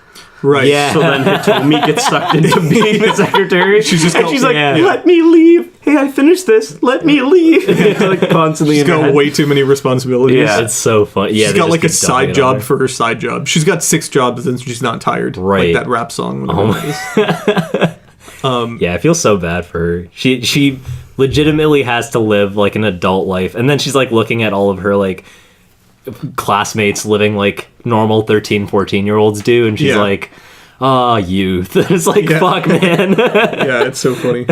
Speaker 3: Right.
Speaker 2: Yeah.
Speaker 4: So then Hitomi gets sucked into being the secretary. She's
Speaker 3: just
Speaker 4: and
Speaker 3: go-
Speaker 4: she's like,
Speaker 2: yeah.
Speaker 4: "Let me leave. Hey, I finished this. Let me leave." It's like constantly
Speaker 3: She's
Speaker 4: in her
Speaker 3: got
Speaker 4: head.
Speaker 3: way too many responsibilities.
Speaker 4: Yeah.
Speaker 2: It's so funny. Yeah,
Speaker 3: She's
Speaker 2: they
Speaker 3: got
Speaker 2: just
Speaker 3: like a
Speaker 2: keep dumping
Speaker 3: side
Speaker 2: it on
Speaker 3: job
Speaker 2: her.
Speaker 3: for her side job. She's got 6 jobs and she's not tired.
Speaker 2: Right.
Speaker 3: Like that rap song. Whatever it is.
Speaker 2: Yeah, I feel so bad for her. She legitimately has to live like an adult life, and then she's like looking at all of her like classmates living like normal 13, 14-year-olds do, and she's
Speaker 3: Yeah.
Speaker 2: like, "Ah, youth." It's like,
Speaker 3: Yeah.
Speaker 2: fuck, man.
Speaker 3: Yeah, it's so funny.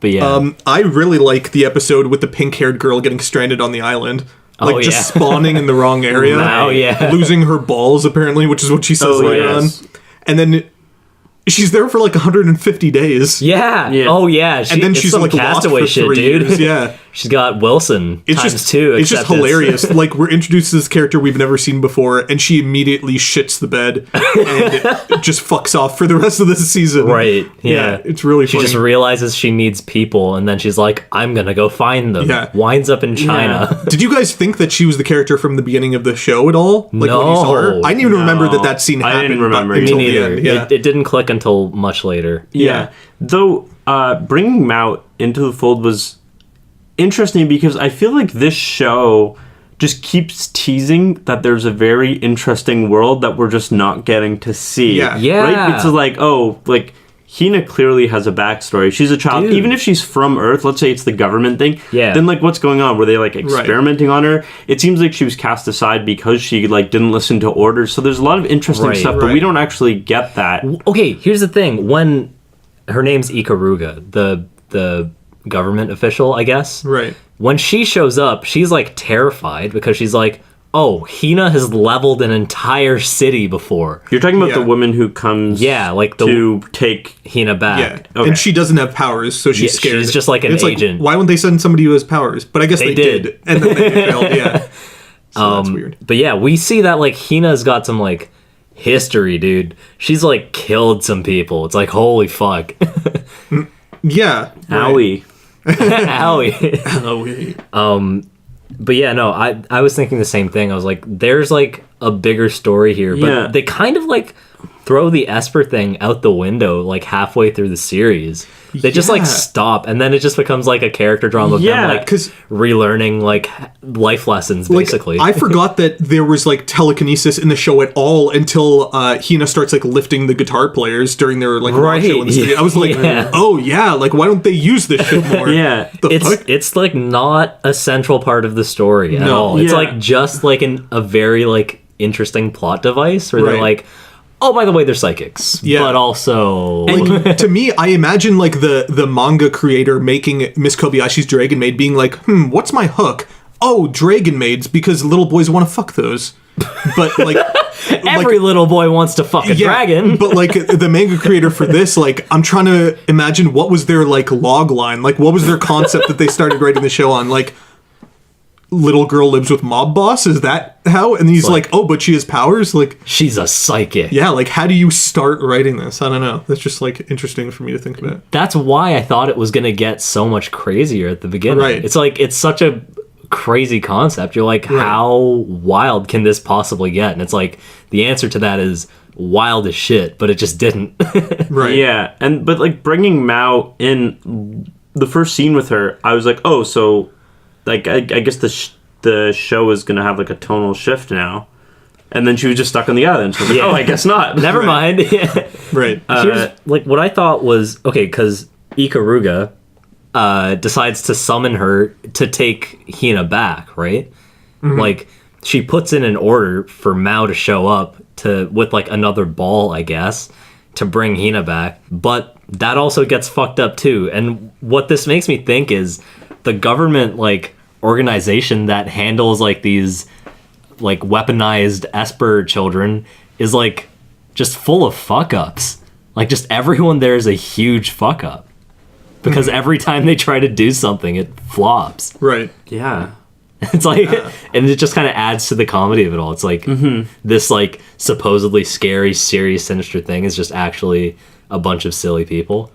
Speaker 2: But yeah,
Speaker 3: I really like the episode with the pink-haired girl getting stranded on the island. Like,
Speaker 2: Oh,
Speaker 3: just
Speaker 2: yeah.
Speaker 3: spawning in the wrong area.
Speaker 2: Oh, yeah.
Speaker 3: Losing her balls, apparently, which is what she says
Speaker 4: Oh,
Speaker 3: later
Speaker 4: yes.
Speaker 3: on. And then she's there for like 150 days.
Speaker 2: Yeah.
Speaker 4: Yeah.
Speaker 2: Oh yeah.
Speaker 3: And then
Speaker 2: it's
Speaker 3: she's
Speaker 2: some
Speaker 3: like lost
Speaker 2: Castaway
Speaker 3: for
Speaker 2: shit,
Speaker 3: 3
Speaker 2: dude.
Speaker 3: years. Yeah.
Speaker 2: She's got Wilson
Speaker 3: It's
Speaker 2: times
Speaker 3: just
Speaker 2: 2.
Speaker 3: It's just
Speaker 2: except
Speaker 3: hilarious. Like, we're introduced to this character we've never seen before, and she immediately shits the bed and just fucks off for the rest of this season.
Speaker 2: Right. Yeah.
Speaker 3: It's really
Speaker 2: She
Speaker 3: funny.
Speaker 2: just realizes she needs people, and then she's like, "I'm gonna go find them."
Speaker 3: Yeah.
Speaker 2: Winds up in China.
Speaker 3: Did you guys think that she was the character from the beginning of the show at all? Like when you saw her?
Speaker 2: No.
Speaker 3: I didn't even remember that scene
Speaker 4: I
Speaker 3: happened.
Speaker 4: didn't remember
Speaker 3: until
Speaker 2: Me
Speaker 3: the
Speaker 2: neither.
Speaker 3: end. Yeah.
Speaker 2: It didn't click until much later.
Speaker 4: Yeah. Though bringing Mao into the fold was interesting because I feel like this show just keeps teasing that there's a very interesting world that we're just not getting to see.
Speaker 3: Yeah.
Speaker 2: Yeah.
Speaker 4: Right? It's like, like Hina clearly has a backstory. She's a child.
Speaker 2: Dude.
Speaker 4: Even if she's from Earth, let's say it's the government thing.
Speaker 2: Yeah.
Speaker 4: Then like what's going on? Were they like experimenting on her? It seems like she was cast aside because she like didn't listen to orders. So there's a lot of interesting
Speaker 2: Right.
Speaker 4: stuff, but we don't actually get that.
Speaker 2: Okay, here's the thing. When her name's Ikaruga, the government official, I guess.
Speaker 3: Right.
Speaker 2: When she shows up, she's like terrified because she's like, "Oh, Hina has leveled an entire city before."
Speaker 4: You're talking about
Speaker 3: Yeah.
Speaker 4: the woman who comes
Speaker 2: Yeah, like the
Speaker 4: to take
Speaker 2: Hina back.
Speaker 3: Yeah.
Speaker 4: Okay.
Speaker 3: And she doesn't have powers, so she's
Speaker 2: Yeah,
Speaker 3: scared.
Speaker 2: she's just like an
Speaker 3: It's
Speaker 2: agent.
Speaker 3: Why wouldn't they send somebody who has powers? But I guess they
Speaker 2: did.
Speaker 3: And then they failed. Yeah. So that's weird.
Speaker 2: But yeah, we see that like Hina's got some like history, dude. She's like killed some people. It's like, holy fuck.
Speaker 3: Yeah.
Speaker 4: Owie.
Speaker 2: Owie.
Speaker 3: Oh, wait.
Speaker 2: But yeah, no, I was thinking the same thing. I was like, there's like a bigger story here, but
Speaker 4: Yeah.
Speaker 2: they kind of like throw the Esper thing out the window like halfway through the series. They just like
Speaker 3: Yeah.
Speaker 2: stop, and then it just becomes like a character drama of
Speaker 4: Yeah,
Speaker 2: them like
Speaker 3: 'cause-
Speaker 2: relearning like life lessons,
Speaker 3: Like,
Speaker 2: basically.
Speaker 3: I forgot that there was like telekinesis in the show at all until Hina starts like lifting the guitar players during their like rock
Speaker 2: Right,
Speaker 3: show in the street. I was like,
Speaker 2: yeah.
Speaker 3: oh yeah, like why don't they use this shit more?
Speaker 4: Yeah.
Speaker 3: The fuck?
Speaker 2: It's like not a central part of the story at
Speaker 3: No.
Speaker 2: all. It's
Speaker 4: Yeah.
Speaker 2: like just like a very like interesting plot device where they're
Speaker 3: Right.
Speaker 2: like, oh, by the way, they're psychics,
Speaker 3: Yeah.
Speaker 2: but also
Speaker 3: Like, to me, I imagine like the manga creator making Miss Kobayashi's Dragon Maid being like, what's my hook? Oh, Dragon Maids, because little boys want to fuck those. But like
Speaker 2: every little boy wants to fuck a dragon.
Speaker 3: But like the manga creator for this, like I'm trying to imagine what was their like log line, like what was their concept that they started writing the show on, like little girl lives with mob boss, is that how? And he's like, oh, but she has powers, like
Speaker 2: She's a psychic.
Speaker 3: yeah, like how do you start writing this? I don't know. That's just like interesting for me to think about.
Speaker 2: That's why I thought it was gonna get so much crazier at the beginning.
Speaker 3: Right.
Speaker 2: It's like it's such a crazy concept. You're like, how wild can this possibly get? And it's like the answer to that is wild as shit, but it just didn't.
Speaker 3: Right.
Speaker 4: Yeah, but like bringing Mao in, the first scene with her, I was like, oh, so like I guess the show is gonna have like a tonal shift now, and then she was just stuck on the island. So I was like,
Speaker 2: Yeah.
Speaker 4: oh, I guess not.
Speaker 2: Never mind. Yeah.
Speaker 3: Right.
Speaker 2: Here's like what I thought was okay because Ikaruga decides to summon her to take Hina back, right? Like she puts in an order for Mao to show up with like another ball, I guess, to bring Hina back. But that also gets fucked up too. And what this makes me think is the government like organization that handles like these like weaponized Esper children is like just full of fuck ups. Like just everyone there is a huge fuck up. Because every time they try to do something, it flops.
Speaker 3: Right.
Speaker 4: Yeah.
Speaker 2: It's like, and it just kind of adds to the comedy of it all. It's like this like supposedly scary, serious, sinister thing is just actually a bunch of silly people.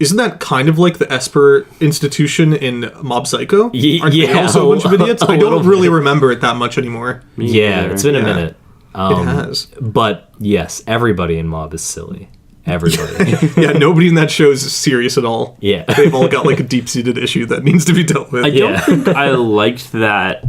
Speaker 3: Isn't that kind of like the Esper institution in Mob Psycho? Aren't they
Speaker 2: yeah,
Speaker 3: also a bunch of idiots?
Speaker 2: a
Speaker 3: I don't
Speaker 2: little
Speaker 3: really remember it that much anymore.
Speaker 2: Yeah,
Speaker 4: neither.
Speaker 2: it's been a
Speaker 3: Yeah.
Speaker 2: minute.
Speaker 3: It has.
Speaker 2: But yes, everybody in Mob is silly. Everybody.
Speaker 3: Yeah, nobody in that show is serious at all.
Speaker 2: Yeah.
Speaker 3: They've all got like a deep-seated issue that needs to be dealt with.
Speaker 4: I don't
Speaker 2: Yeah.
Speaker 4: think I liked that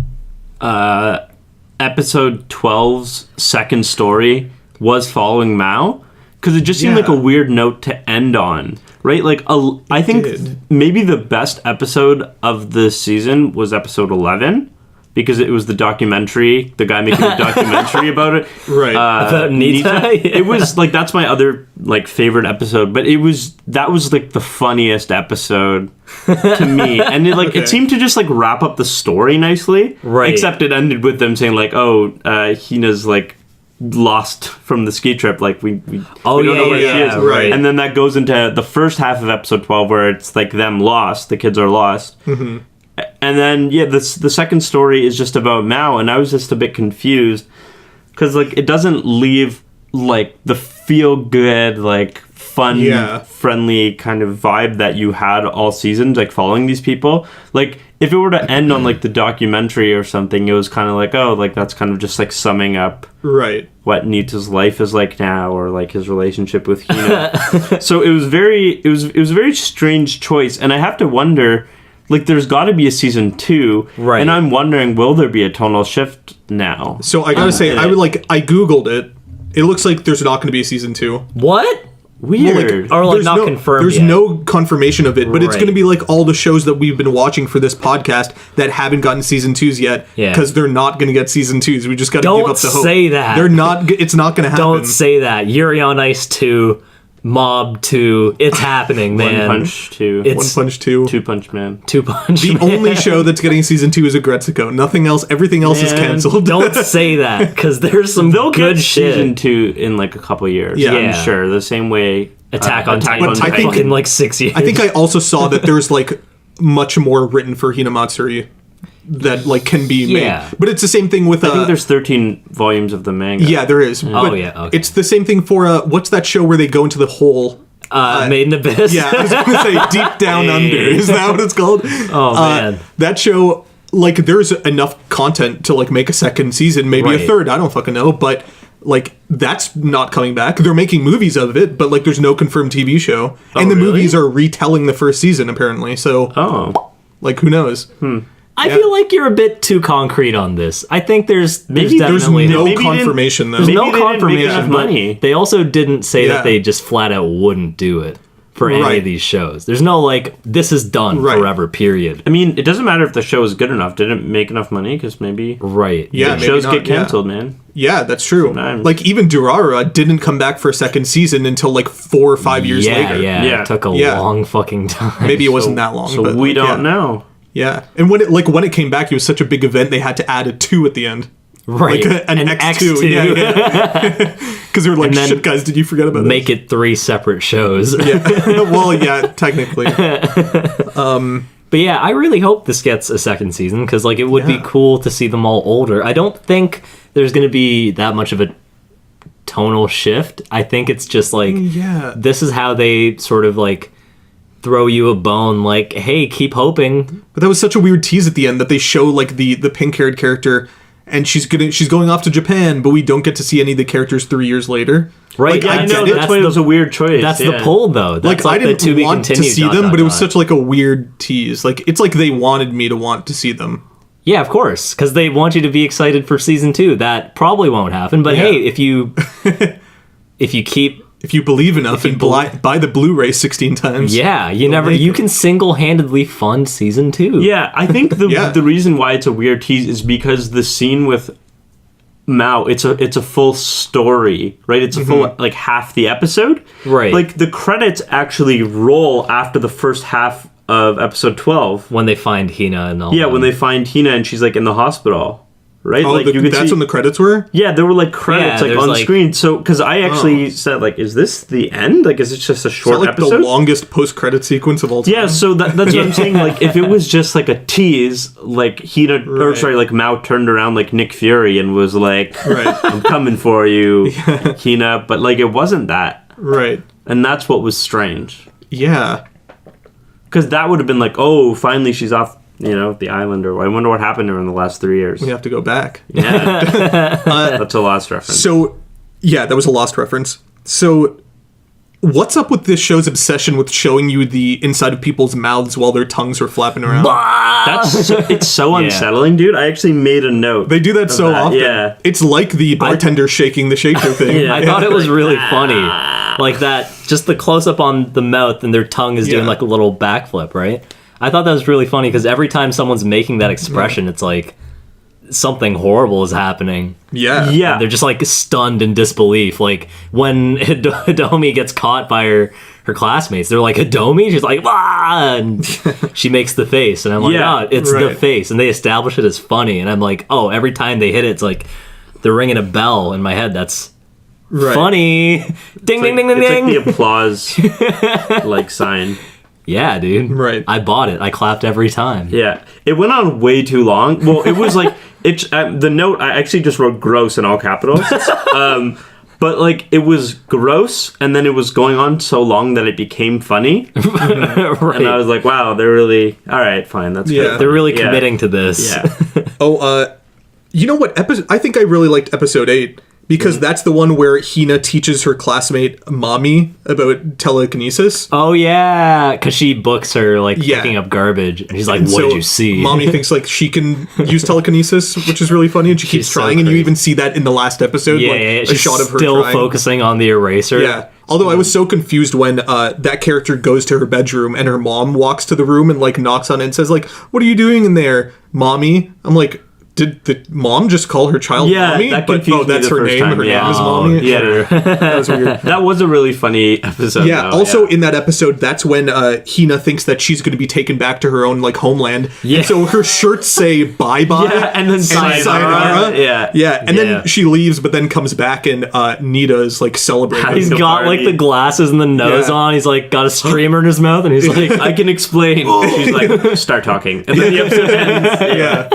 Speaker 4: episode 12's second story was following Mao, because it just seemed
Speaker 3: Yeah.
Speaker 4: like a weird note to end on, right? Like, I think
Speaker 3: did.
Speaker 4: maybe the best episode of the season was episode 11, because it was the documentary, the guy making a documentary about it.
Speaker 3: Right.
Speaker 2: About Nita?
Speaker 4: It was like, that's my other like favorite episode, but that was like the funniest episode to me. And it like
Speaker 3: Okay.
Speaker 4: it seemed to just like wrap up the story nicely.
Speaker 2: Right.
Speaker 4: Except it ended with them saying like, oh, Hina's like lost from the ski trip. Like we
Speaker 2: Oh,
Speaker 4: we don't know where she is.
Speaker 3: right.
Speaker 4: And then that goes into the first half of episode 12 where it's like them lost. The kids are lost. Mm-hmm. And then the second story is just about Mao, and I was just a bit confused because like it doesn't leave like the feel good like fun friendly kind of vibe that you had all season, like following these people. Like if it were to end on like the documentary or something, it was kind of like, oh, like that's kind of just like summing up what Nita's life is like now, or like his relationship with Hina. So it was a very strange choice, and I have to wonder, like there's got to be a season 2,
Speaker 2: right?
Speaker 4: And I'm wondering, will there be a tonal shift now?
Speaker 3: So I gotta say, I googled it. It looks like there's not going to be a season 2.
Speaker 2: What?
Speaker 4: Weird.
Speaker 2: Or like not confirmed
Speaker 3: There's
Speaker 2: yet.
Speaker 3: no confirmation of it, but it's
Speaker 2: Right.
Speaker 3: going to be like all the shows that we've been watching for this podcast that haven't gotten season 2s yet,
Speaker 2: Yeah.
Speaker 3: because they're not going to get season 2s. We just got to
Speaker 2: Don't
Speaker 3: give up the hope.
Speaker 2: say that.
Speaker 3: They're not. It's not going to happen.
Speaker 2: Don't say that. Yuri on Ice 2, Mob 2. It's happening, man.
Speaker 4: One Punch 2.
Speaker 2: It's
Speaker 3: One Punch 2.
Speaker 4: Two Punch Man.
Speaker 2: Two Punch
Speaker 3: The
Speaker 2: Man.
Speaker 3: only show that's getting season 2 is Agretsuko. Nothing else. Everything else is
Speaker 4: Man,
Speaker 3: canceled.
Speaker 2: Don't say that, because there's some
Speaker 4: They'll
Speaker 2: good
Speaker 4: get
Speaker 2: shit.
Speaker 4: season 2 in like a couple years.
Speaker 3: Yeah.
Speaker 4: I'm
Speaker 2: Yeah.
Speaker 4: sure. The same way
Speaker 2: Attack on Titan.
Speaker 3: But I think-
Speaker 2: fucking like 6 years.
Speaker 3: I think I also saw that there's like much more written for Hinamatsuri that like can be
Speaker 2: Yeah.
Speaker 3: made. But it's the same thing with
Speaker 4: I think there's 13 volumes of the manga.
Speaker 3: yeah, there is.
Speaker 2: Oh,
Speaker 3: But
Speaker 2: yeah, okay.
Speaker 3: It's the same thing for what's that show where they go into the hole?
Speaker 2: Made in Abyss.
Speaker 3: Yeah, I was going to say Deep Down Under. Is that what it's called?
Speaker 2: Oh, man.
Speaker 3: That show, like, there's enough content to like make a second season, maybe
Speaker 2: Right.
Speaker 3: a third. I don't fucking know, but like that's not coming back. They're making movies of it, but like there's no confirmed TV show, and the
Speaker 4: really?
Speaker 3: movies are retelling the first season apparently. So,
Speaker 4: Oh.
Speaker 3: like, who knows?
Speaker 2: I feel like you're a bit too concrete on this. I think there's
Speaker 4: Maybe there's
Speaker 2: definitely
Speaker 3: no
Speaker 4: maybe they didn't-
Speaker 3: confirmation though.
Speaker 2: there's
Speaker 4: maybe
Speaker 2: no
Speaker 4: they didn't make
Speaker 2: confirmation,
Speaker 4: enough
Speaker 2: but
Speaker 4: money.
Speaker 2: they also didn't say
Speaker 3: Yeah.
Speaker 2: that they just flat out wouldn't do it for any
Speaker 3: Right.
Speaker 2: of these shows. There's no like this is done
Speaker 3: Right.
Speaker 2: forever. Period.
Speaker 4: I mean, it doesn't matter if the show is good enough. Did it make enough money? Because maybe
Speaker 2: Right.
Speaker 3: Yeah, maybe
Speaker 4: shows
Speaker 3: not,
Speaker 4: get canceled, man.
Speaker 3: Yeah, that's true.
Speaker 4: Sometimes.
Speaker 3: Like even Durara didn't come back for a second season until like 4 or 5 years
Speaker 2: Yeah,
Speaker 3: later.
Speaker 2: yeah.
Speaker 4: Yeah.
Speaker 2: It took a
Speaker 3: Yeah.
Speaker 2: long fucking time.
Speaker 3: Maybe it wasn't that long.
Speaker 4: So
Speaker 3: but,
Speaker 4: we
Speaker 3: like,
Speaker 4: don't
Speaker 3: yeah.
Speaker 4: know.
Speaker 3: Yeah, and when it came back, it was such a big event. They had to add a 2 at the end,
Speaker 2: Right.
Speaker 3: like an X2.
Speaker 2: X2.
Speaker 3: Yeah, because they were like,
Speaker 2: And then
Speaker 3: "Shit, guys, did you forget about
Speaker 2: Make it 3 separate shows.
Speaker 3: it?" Yeah. Well, yeah, technically.
Speaker 2: But yeah, I really hope this gets a second season because like it would be
Speaker 3: Yeah.
Speaker 2: cool to see them all older. I don't think there's going to be that much of a tonal shift. I think it's just like
Speaker 3: Yeah.
Speaker 2: this is how they sort of like throw you a bone like, hey, keep hoping.
Speaker 3: But that was such a weird tease at the end that they show like the pink-haired character, and she's going off to Japan, but we don't get to see any of the characters 3 years later.
Speaker 2: Right.
Speaker 3: Like,
Speaker 4: I know,
Speaker 3: get it.
Speaker 4: that's why it was a weird choice.
Speaker 2: That's
Speaker 4: yeah.
Speaker 2: the pull though. That's
Speaker 3: Like, I
Speaker 2: the to
Speaker 3: didn't
Speaker 2: be
Speaker 3: want to
Speaker 2: continued,
Speaker 3: see
Speaker 2: dot,
Speaker 3: them,
Speaker 2: dot,
Speaker 3: but it was
Speaker 2: dot.
Speaker 3: such like a weird tease. Like it's like they wanted me to want to see them.
Speaker 2: Yeah, of course, because they want you to be excited for season 2. That probably won't happen. But
Speaker 3: Yeah.
Speaker 2: hey, if you keep
Speaker 3: If you believe enough and buy the Blu-ray 16 times.
Speaker 2: yeah,
Speaker 3: make
Speaker 2: you
Speaker 3: it.
Speaker 2: can single-handedly fund season 2.
Speaker 4: Yeah, I think the
Speaker 3: Yeah.
Speaker 4: the reason why it's a weird tease is because the scene with Mao, it's a full story, right? It's a full like half the episode.
Speaker 2: Right.
Speaker 4: Like the credits actually roll after the first half of episode 12.
Speaker 2: When they find Hina and all.
Speaker 4: Yeah,
Speaker 2: them.
Speaker 4: when they find Hina and she's like in the hospital, right?
Speaker 3: Oh,
Speaker 4: like
Speaker 3: that's when the credits were?
Speaker 4: yeah, there were like credits
Speaker 2: Yeah,
Speaker 4: like
Speaker 2: there's,
Speaker 4: on
Speaker 2: like-
Speaker 4: screen. So because I actually said like, is this the end? Like, is it just a
Speaker 3: Is that
Speaker 4: short
Speaker 3: like
Speaker 4: episode?
Speaker 3: the longest post-credit sequence of all time?
Speaker 4: Yeah, so that's what I'm saying. Like, if it was just like a tease, like Hina, or
Speaker 3: Right.
Speaker 4: sorry, like Mao turned around like Nick Fury and was like,
Speaker 3: Right.
Speaker 4: "I'm coming for you, Hina," but like it wasn't that,
Speaker 3: Right.
Speaker 4: and that's what was strange.
Speaker 3: Yeah.
Speaker 4: Because that would have been like, oh, finally she's off, the island, or I wonder what happened to her in the last 3 years.
Speaker 3: We have to go back.
Speaker 4: Yeah, that's a lost reference.
Speaker 3: So, yeah, that was a lost reference. So, what's up with this show's obsession with showing you the inside of people's mouths while their tongues are flapping around?
Speaker 4: It's so unsettling, dude. I actually made a note.
Speaker 3: They do that so
Speaker 4: that,
Speaker 3: often.
Speaker 4: yeah.
Speaker 3: It's like the bartender shaking the shaker thing.
Speaker 4: Yeah.
Speaker 2: I thought it was really funny. Like that, just the close up on the mouth and their tongue is doing
Speaker 3: Yeah.
Speaker 2: like a little backflip, right? I thought that was really funny because every time someone's making that expression, it's like something horrible is happening.
Speaker 3: Yeah.
Speaker 4: Yeah.
Speaker 2: They're just like stunned in disbelief. Like when Hidomi gets caught by her classmates, they're like, Hidomi? She's like, ah! And she makes the face. And I'm like,
Speaker 4: Yeah,
Speaker 2: oh, it's the
Speaker 3: right.
Speaker 2: face. And they establish it as funny. And I'm like, oh, every time they hit it, it's like, they're ringing a bell in my head. That's
Speaker 3: Right.
Speaker 2: funny. Ding, ding, ding, ding,
Speaker 4: It's
Speaker 2: ding.
Speaker 4: like the applause like sign.
Speaker 2: Yeah, dude.
Speaker 3: Right.
Speaker 2: I bought it. I clapped every time.
Speaker 4: Yeah, it went on way too long. Well, it was like the note. I actually just wrote "gross" in all capitals. But like it was gross, and then it was going on so long that it became funny.
Speaker 2: Right.
Speaker 4: And I was like, "Wow, they're really all right. Fine, that's
Speaker 3: Yeah.
Speaker 4: good."
Speaker 2: They're really committing to this.
Speaker 4: Yeah,
Speaker 3: Oh, you know what episode? I think I really liked episode 8 because that's the one where Hina teaches her classmate Mommy about telekinesis.
Speaker 2: Oh yeah, because she books her like
Speaker 3: Yeah.
Speaker 2: picking up garbage, and he's like,
Speaker 3: And
Speaker 2: "What
Speaker 3: so
Speaker 2: did you see?"
Speaker 3: Mommy thinks like she can use telekinesis, which is really funny, and she keeps
Speaker 2: She's so
Speaker 3: trying. And you
Speaker 2: crazy.
Speaker 3: even see that in the last episode,
Speaker 2: yeah,
Speaker 3: like
Speaker 2: yeah,
Speaker 3: a
Speaker 2: she's
Speaker 3: shot of her
Speaker 2: still
Speaker 3: trying.
Speaker 2: focusing on the eraser.
Speaker 3: Yeah. Although I was so confused when that character goes to her bedroom and her mom walks to the room and like knocks on it and says like, "What are you doing in there, Mommy?" I'm like, did the mom just call her child
Speaker 4: Yeah,
Speaker 3: Mommy?
Speaker 4: that
Speaker 3: But
Speaker 4: confused me
Speaker 3: that's
Speaker 4: the
Speaker 3: her
Speaker 4: first
Speaker 3: name.
Speaker 4: time,
Speaker 3: Her
Speaker 4: yeah.
Speaker 3: name is
Speaker 2: Oh,
Speaker 3: Mommy.
Speaker 4: yeah.
Speaker 3: That was weird.
Speaker 4: That was a really funny episode.
Speaker 3: Yeah.
Speaker 4: though,
Speaker 3: Also, in that episode, that's when Hina thinks that she's going to be taken back to her own like homeland.
Speaker 2: Yeah.
Speaker 3: And so her shirts say bye bye.
Speaker 4: Yeah, and then sayonara. Yeah.
Speaker 3: Yeah. And
Speaker 2: Yeah.
Speaker 3: then she leaves, but then comes back, and Nita is like celebrating.
Speaker 2: He's
Speaker 4: The
Speaker 2: got
Speaker 4: party.
Speaker 2: like the glasses and the nose
Speaker 3: Yeah.
Speaker 2: on. He's like got a streamer in his mouth, and he's like,
Speaker 4: I can explain. She's like, start talking, and then the episode ends.
Speaker 3: yeah.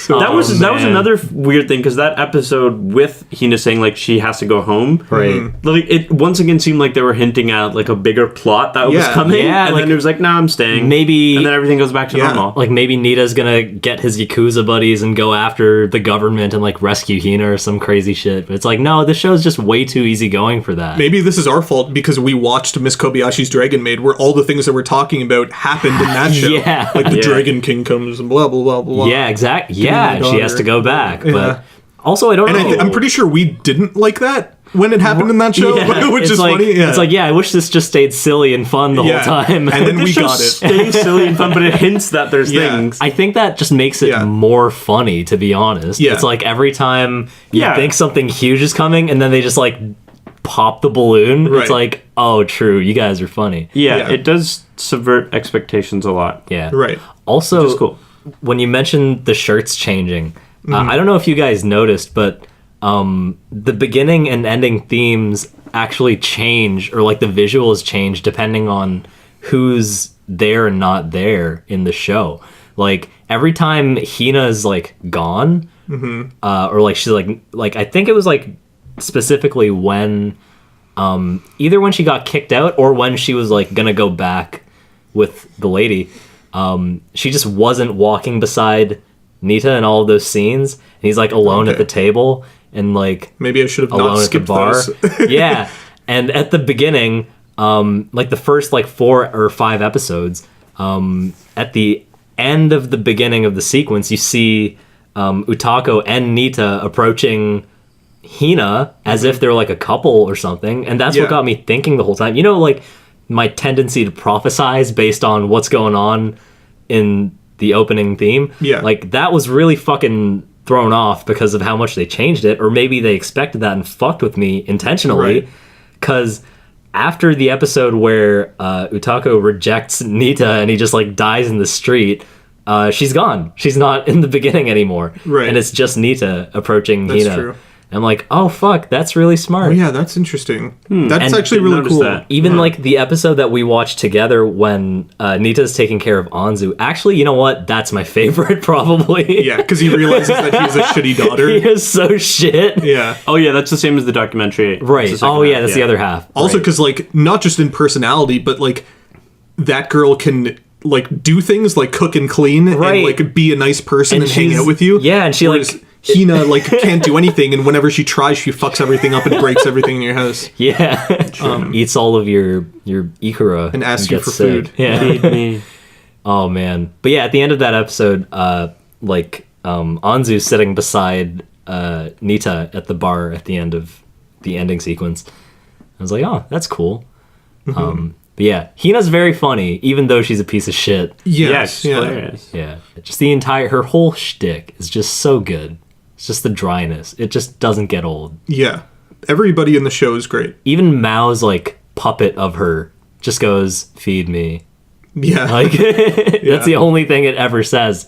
Speaker 4: That was
Speaker 2: man.
Speaker 4: another weird thing because that episode with Hina saying like she has to go home,
Speaker 2: Right.
Speaker 4: Like it once again seemed like they were hinting at like a bigger plot that was
Speaker 3: Yeah.
Speaker 4: coming,
Speaker 2: Yeah,
Speaker 4: and
Speaker 2: like,
Speaker 4: then it was like, "Nah, I'm staying."
Speaker 2: maybe-
Speaker 4: and then everything goes back to
Speaker 3: Yeah.
Speaker 4: normal.
Speaker 2: like maybe Nita's gonna get his Yakuza buddies and go after the government and like rescue Hina or some crazy shit. But it's like, no, this show's just way too easygoing for that.
Speaker 3: Maybe this is our fault because we watched Miss Kobayashi's Dragon Maid, where all the things that we're talking about happened in that show.
Speaker 2: Yeah.
Speaker 3: Like the
Speaker 4: Yeah.
Speaker 3: Dragon King comes and blah, blah, blah, blah.
Speaker 2: Yeah, exactly. Yeah,
Speaker 3: my
Speaker 2: she has
Speaker 3: daughter.
Speaker 2: to go back.
Speaker 3: Yeah.
Speaker 2: But also, I don't
Speaker 3: And
Speaker 2: know.
Speaker 3: I'm pretty sure we didn't like that when it happened in that show,
Speaker 2: Yeah,
Speaker 3: which
Speaker 2: it's
Speaker 3: is
Speaker 2: like,
Speaker 3: funny. Yeah.
Speaker 2: It's like, yeah, I wish this just stayed silly and fun the
Speaker 3: Yeah.
Speaker 2: whole time.
Speaker 3: And then we
Speaker 4: This show
Speaker 3: got it.
Speaker 4: stays silly and fun, but it hints that there's
Speaker 3: Yeah.
Speaker 4: things.
Speaker 2: I think that just makes it
Speaker 3: Yeah.
Speaker 2: more funny, to be honest.
Speaker 3: Yeah.
Speaker 2: It's like every time you
Speaker 4: Yeah.
Speaker 2: think something huge is coming, and then they just like pop the balloon.
Speaker 3: Right.
Speaker 2: It's like, oh, true, you guys are funny.
Speaker 4: Yeah,
Speaker 3: Yeah.
Speaker 4: it does subvert expectations a lot.
Speaker 2: Yeah.
Speaker 3: Right.
Speaker 2: Also,
Speaker 4: Which is cool.
Speaker 2: when you mentioned the shirts changing,
Speaker 3: Mm-hmm.
Speaker 2: I don't know if you guys noticed, but the beginning and ending themes actually change, or like the visuals change depending on who's there and not there in the show. Like every time Hina's like gone, or like she's like I think it was like specifically when either when she got kicked out or when she was like gonna go back with the lady, she just wasn't walking beside Nita in all of those scenes, and he's like alone at
Speaker 3: Okay.
Speaker 2: the table and like
Speaker 3: Maybe I should have not
Speaker 2: alone at the
Speaker 3: skipped
Speaker 2: bar.
Speaker 3: those.
Speaker 2: Yeah, and at the beginning, like the first like 4 or 5 episodes, at the end of the beginning of the sequence, you see Utako and Nita approaching Hina as if they're like a couple or something, and that's
Speaker 3: Yeah.
Speaker 2: what got me thinking the whole time. You know, like my tendency to prophesize based on what's going on in the opening theme.
Speaker 3: Yeah.
Speaker 2: Like that was really fucking thrown off because of how much they changed it, or maybe they expected that and fucked with me intentionally.
Speaker 3: Right.
Speaker 2: Because after the episode where Utako rejects Nita and he just like dies in the street, she's gone. She's not in the beginning anymore.
Speaker 3: Right.
Speaker 2: And it's just Nita approaching
Speaker 3: That's
Speaker 2: Hina.
Speaker 3: true.
Speaker 2: I'm like, oh fuck, that's really smart.
Speaker 3: Oh, yeah, that's interesting. That's
Speaker 2: And
Speaker 3: actually
Speaker 4: didn't
Speaker 3: really
Speaker 4: notice
Speaker 3: cool.
Speaker 4: that.
Speaker 2: Even like the episode that we watched together when Nita's taking care of Anzu. Actually, you know what? That's my favorite, probably.
Speaker 3: Yeah, because he realizes that he's a shitty daughter.
Speaker 2: He is so shit.
Speaker 3: Yeah.
Speaker 4: Oh yeah, that's the same as the documentary.
Speaker 2: Right.
Speaker 4: It's the second
Speaker 2: Oh, yeah,
Speaker 4: half,
Speaker 2: that's the other half.
Speaker 3: Also,
Speaker 2: Right.
Speaker 3: because like not just in personality, but like that girl can like do things like cook and clean
Speaker 2: Right.
Speaker 3: and like be a nice person and hang
Speaker 2: she's-
Speaker 3: out with you.
Speaker 2: Yeah, and she
Speaker 3: Whereas
Speaker 2: like
Speaker 3: Hina like can't do anything, and whenever she tries, she fucks everything up and breaks everything in your house.
Speaker 2: yeah, eats all of your ikura
Speaker 3: And asks you
Speaker 2: gets
Speaker 3: for
Speaker 2: sick.
Speaker 3: food.
Speaker 2: Yeah.
Speaker 4: Feed me.
Speaker 2: Oh man. But yeah, at the end of that episode, Anzu's sitting beside Nita at the bar at the end of the ending sequence. I was like, oh, that's cool. But yeah, Hina's very funny, even though she's a piece of shit.
Speaker 3: Yes,
Speaker 4: Yes,
Speaker 3: yeah.
Speaker 4: hilarious.
Speaker 2: Yeah, just her whole shtick is just so good. It's just the dryness. It just doesn't get old.
Speaker 3: Yeah. Everybody in the show is great.
Speaker 2: Even Mao's like puppet of her just goes, "Feed me."
Speaker 3: Yeah.
Speaker 2: Like that's the only thing it ever says.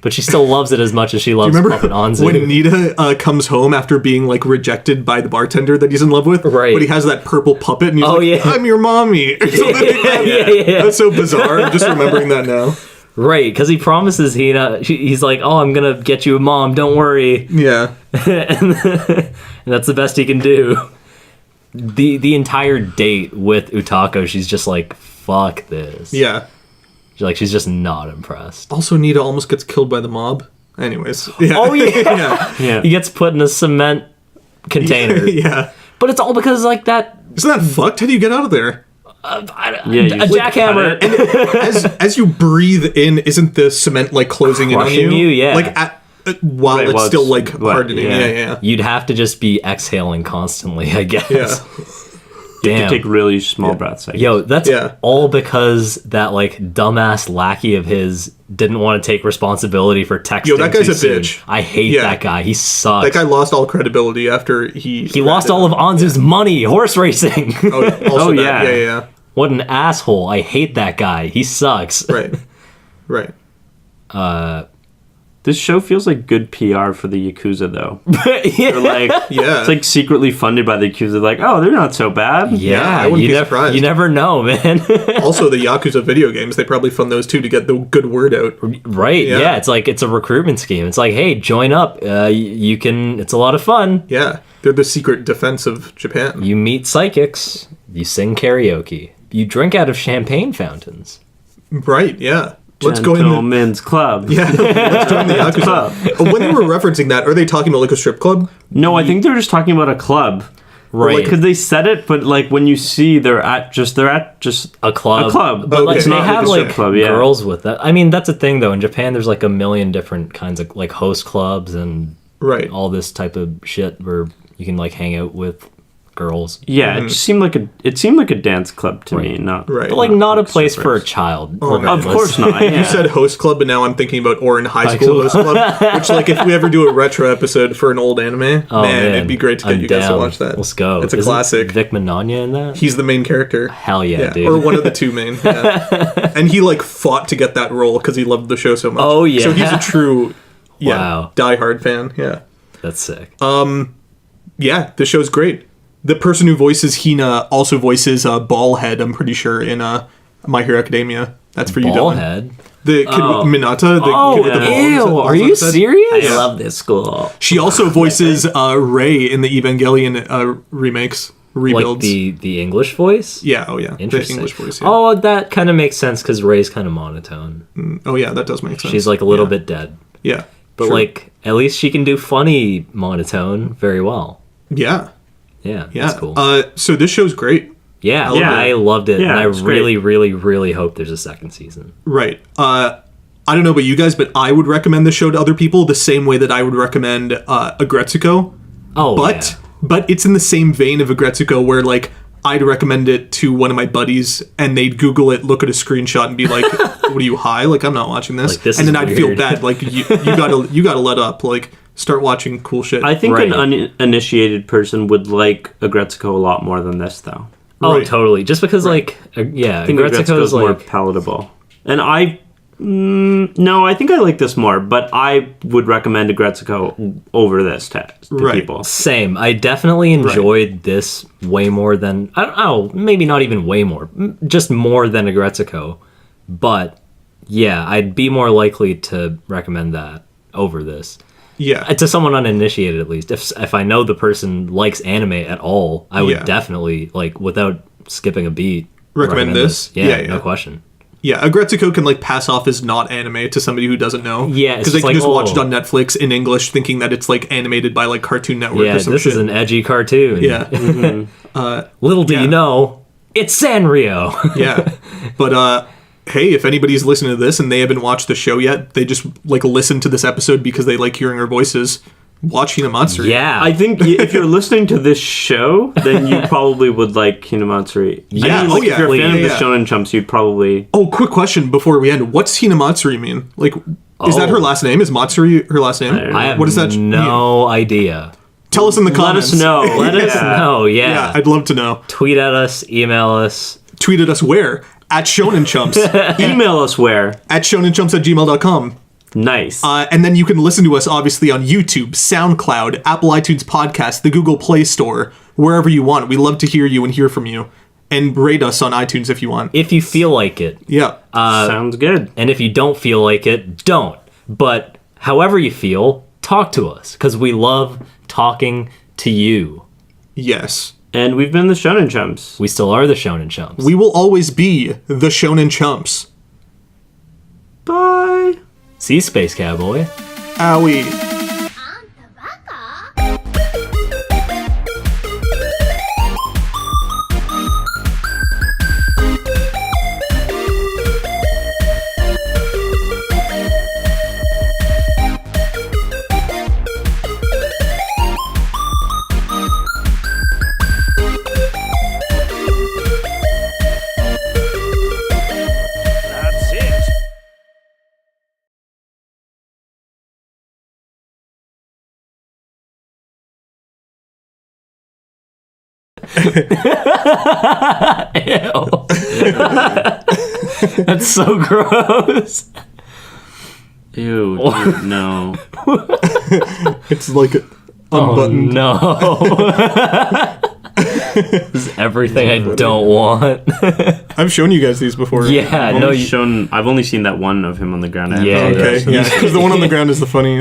Speaker 2: but she still loves it as much as she loves
Speaker 3: Remember
Speaker 2: Puppet Anzu.
Speaker 3: when Nita comes home after being like rejected by the bartender that he's in love with?
Speaker 2: Right.
Speaker 3: But he has that purple puppet and he's
Speaker 2: Oh,
Speaker 3: like,
Speaker 2: yeah.
Speaker 3: I'm your mommy. Or something like that.
Speaker 2: Yeah.
Speaker 3: That's so bizarre. I'm just remembering that now.
Speaker 2: Right, because he promises Hina, he's like, oh, I'm going to get you a mom, don't worry.
Speaker 3: Yeah.
Speaker 2: and that's the best he can do. The entire date with Utako, she's just like, fuck this.
Speaker 3: Yeah.
Speaker 2: She's just not impressed.
Speaker 3: Also, Nita almost gets killed by the mob. Anyways. Yeah.
Speaker 2: Oh, yeah.
Speaker 3: yeah.
Speaker 4: Yeah.
Speaker 2: He gets put in a cement container.
Speaker 3: Yeah.
Speaker 2: But it's all because, like, that
Speaker 3: Isn't that fucked? How do you get out of there?
Speaker 2: a
Speaker 4: you
Speaker 2: jackhammer.
Speaker 3: As you breathe in, isn't the cement like closing in on
Speaker 2: Crushing
Speaker 3: you?
Speaker 2: you, yeah.
Speaker 3: Like while
Speaker 4: Right,
Speaker 3: it's
Speaker 4: while
Speaker 3: still
Speaker 4: it's
Speaker 3: like
Speaker 4: wet,
Speaker 3: hardening.
Speaker 4: yeah.
Speaker 3: Yeah.
Speaker 2: You'd have to just be exhaling constantly, I guess.
Speaker 3: Yeah.
Speaker 2: Damn.
Speaker 4: Take really small breaths. I guess.
Speaker 2: Yo, that's
Speaker 3: Yeah.
Speaker 2: all because that like dumbass lackey of his didn't want to take responsibility for texting.
Speaker 3: Yo, that guy's
Speaker 2: too
Speaker 3: a
Speaker 2: soon.
Speaker 3: bitch.
Speaker 2: I hate
Speaker 3: Yeah.
Speaker 2: that guy. He sucks.
Speaker 3: That guy lost all credibility after he
Speaker 2: lost all of Anzu's money horse racing.
Speaker 3: Also
Speaker 4: Oh,
Speaker 3: that.
Speaker 4: yeah.
Speaker 3: Yeah.
Speaker 2: What an asshole. I hate that guy. He sucks.
Speaker 3: Right.
Speaker 4: This show feels like good PR for the Yakuza, though.
Speaker 2: Yeah.
Speaker 4: They're like,
Speaker 3: Yeah.
Speaker 4: it's like secretly funded by the Yakuza. Like, oh, they're not so bad.
Speaker 3: I wouldn't be surprised.
Speaker 2: You never know, man.
Speaker 3: Also, the Yakuza video games, they probably fund those too to get the good word out.
Speaker 2: Right?
Speaker 3: Yeah.
Speaker 2: Yeah. It's like it's a recruitment scheme. It's like, hey, join up. You can. It's a lot of fun.
Speaker 3: Yeah. They're the secret defense of Japan.
Speaker 2: You meet psychics. You sing karaoke. You drink out of champagne fountains.
Speaker 3: Right, yeah. Let's go in the...
Speaker 4: Gentlemen's Club.
Speaker 3: Yeah, let's join the Yakuza. When they were referencing that, are they talking about like a strip club?
Speaker 4: No, I think they're just talking about a club.
Speaker 2: Right.
Speaker 4: Because they said it, but like when you see they're at just
Speaker 2: a club.
Speaker 4: A club.
Speaker 2: But like
Speaker 3: Okay.
Speaker 2: they
Speaker 3: Not
Speaker 2: have
Speaker 4: like a
Speaker 2: like
Speaker 4: strip club, yeah.
Speaker 2: girls with that. I mean, that's a thing though. In Japan, there's like a million different kinds of like host clubs and
Speaker 3: Right.
Speaker 2: all this type of shit where you can like hang out with girls.
Speaker 4: Yeah, it just seemed like a dance club to me, not
Speaker 3: Right.
Speaker 2: But like not a
Speaker 4: like
Speaker 2: place for a
Speaker 4: strippers.
Speaker 2: child.
Speaker 3: Oh, man.
Speaker 4: Of course not.
Speaker 3: You
Speaker 4: Yeah.
Speaker 3: said host club, but now I'm thinking about Orin High School Host Club, which, like, if we ever do a retro episode for an old anime,
Speaker 2: Oh,
Speaker 3: man, it'd be great to get
Speaker 2: I'm
Speaker 3: you guys to
Speaker 2: down.
Speaker 3: watch that.
Speaker 2: Let's go.
Speaker 3: It's a
Speaker 2: Isn't
Speaker 3: classic.
Speaker 2: Vic Mignogna in that?
Speaker 3: He's the main character.
Speaker 2: Hell yeah, dude.
Speaker 3: Or one of the two main. Yeah. And he, like, fought to get that role because he loved the show so much.
Speaker 2: Oh, yeah.
Speaker 3: So he's a true,
Speaker 2: Wow.
Speaker 3: diehard fan. Yeah.
Speaker 2: That's sick.
Speaker 3: Yeah, the show's great. The person who voices Hina also voices Ballhead, I'm pretty sure, in My Hero Academia. That's for you, Dylan.
Speaker 2: Ballhead.
Speaker 3: The kid with Minata, the
Speaker 2: Oh,
Speaker 3: kid with the balls.
Speaker 2: ew. Are you
Speaker 3: balls on his head.
Speaker 2: serious?
Speaker 4: I love this school.
Speaker 3: She also voices Rei in the Evangelion remakes, rebuilds.
Speaker 2: Like the English voice?
Speaker 3: Yeah, oh yeah. The
Speaker 2: Interesting.
Speaker 3: English voice, yeah.
Speaker 2: Oh, that kind of makes sense because Ray's kind of monotone.
Speaker 3: Oh yeah, that does make sense.
Speaker 2: She's like a little bit dead.
Speaker 3: Yeah.
Speaker 2: But
Speaker 3: sure.
Speaker 2: like, at least she can do funny monotone very well.
Speaker 3: Yeah.
Speaker 2: Yeah,
Speaker 3: Yeah.
Speaker 2: that's cool.
Speaker 3: So this show's great.
Speaker 2: yeah,
Speaker 3: love it.
Speaker 2: I loved it.
Speaker 4: Yeah,
Speaker 2: and I
Speaker 4: it's great.
Speaker 2: really, really, really hope there's a second season.
Speaker 3: Right. I don't know about you guys, but I would recommend this show to other people the same way that I would recommend Agretsuko.
Speaker 2: Oh,
Speaker 3: But it's in the same vein of Agretsuko where like I'd recommend it to one of my buddies and they'd Google it, look at a screenshot and be like, what are you high? Like I'm not watching this.
Speaker 2: Like, this
Speaker 3: and
Speaker 2: is
Speaker 3: then I'd feel
Speaker 2: weird.
Speaker 3: bad. Like you gotta let up. Like start watching cool shit.
Speaker 4: I think
Speaker 2: Right.
Speaker 4: an uninitiated person would like Agretsuko a lot more than this, though.
Speaker 2: Oh,
Speaker 3: Right.
Speaker 2: totally. Just because, like, yeah,
Speaker 4: I think Agretsuko
Speaker 2: Agretsuko
Speaker 4: is
Speaker 2: is
Speaker 4: more
Speaker 2: like,
Speaker 4: palatable. And no, I think I like this more, but I would recommend Agretsuko over this to
Speaker 3: Right.
Speaker 4: people.
Speaker 2: same. I definitely enjoyed this way more than, I don't know, maybe not even way more, just more than Agretsuko. But yeah, I'd be more likely to recommend that over this.
Speaker 3: yeah.
Speaker 2: To someone uninitiated, at least. If I know the person likes anime at all, I would
Speaker 3: Yeah.
Speaker 2: definitely, like, without skipping a beat,
Speaker 3: Recommend this?
Speaker 2: Yeah,
Speaker 3: Yeah, yeah.
Speaker 2: no question.
Speaker 3: Yeah, Agretsuko can like pass off as not anime to somebody who doesn't know.
Speaker 2: Yeah, it's
Speaker 3: because they
Speaker 2: just
Speaker 3: can
Speaker 2: like,
Speaker 3: just watch it
Speaker 2: oh.
Speaker 3: on Netflix in English, thinking that it's like animated by like Cartoon Network
Speaker 2: Yeah,
Speaker 3: or some
Speaker 2: this
Speaker 3: shit.
Speaker 2: is an edgy cartoon.
Speaker 3: Yeah,
Speaker 2: Little do
Speaker 3: Yeah.
Speaker 2: you know, it's Sanrio.
Speaker 3: yeah. But hey, if anybody's listening to this and they haven't watched the show yet, they just like listen to this episode because they like hearing our voices. Watch Hinamatsuri.
Speaker 2: yeah.
Speaker 4: I think if you're listening to this show, then you probably would like Hinamatsuri.
Speaker 2: Yeah,
Speaker 4: I mean,
Speaker 3: oh,
Speaker 4: like,
Speaker 3: yeah.
Speaker 4: if you're a fan
Speaker 3: Yeah,
Speaker 4: of the
Speaker 3: yeah.
Speaker 4: Shonen Chumps, you'd probably...
Speaker 3: Oh, quick question before we end. What's Hinamatsuri mean? Like, is that
Speaker 2: Oh.
Speaker 3: her last name? Is Matsuri her last name?
Speaker 2: I have
Speaker 3: what does that mean?
Speaker 2: no idea.
Speaker 3: Tell us in the
Speaker 4: Let
Speaker 3: comments.
Speaker 4: us know.
Speaker 2: Let us know.
Speaker 3: Yeah,
Speaker 2: Yeah.
Speaker 3: I'd love to know.
Speaker 2: Tweet at us, email us.
Speaker 3: Tweet at us where? At Shonen Chumps.
Speaker 4: Email us where?
Speaker 3: At shonenchumps@gmail.com.
Speaker 4: Nice.
Speaker 3: And then you can listen to us, obviously, on YouTube, SoundCloud, Apple iTunes Podcast, the Google Play Store, wherever you want. We love to hear you and hear from you. And rate us on iTunes if you want.
Speaker 2: If you feel like it.
Speaker 3: Yeah.
Speaker 4: Sounds good.
Speaker 2: And if you don't feel like it, don't. But however you feel, talk to us. Because we love talking to you.
Speaker 3: Yes.
Speaker 4: And we've been the Shonen Chumps.
Speaker 2: We still are the Shonen Chumps.
Speaker 3: We will always be the Shonen Chumps.
Speaker 4: Bye.
Speaker 2: See you, Space Cowboy.
Speaker 3: Owie.
Speaker 2: Ew. That's so gross.
Speaker 4: Ew, dude, no.
Speaker 3: It's like
Speaker 2: Oh,
Speaker 3: unbuttoned.
Speaker 2: no. This is everything I don't want.
Speaker 3: I've shown you guys these before.
Speaker 2: Yeah,
Speaker 4: I've
Speaker 2: no,
Speaker 4: only seen that one of him on the ground. I
Speaker 2: Yeah,
Speaker 4: apologize.
Speaker 3: Okay, yeah. Because the one on the ground is the funniest.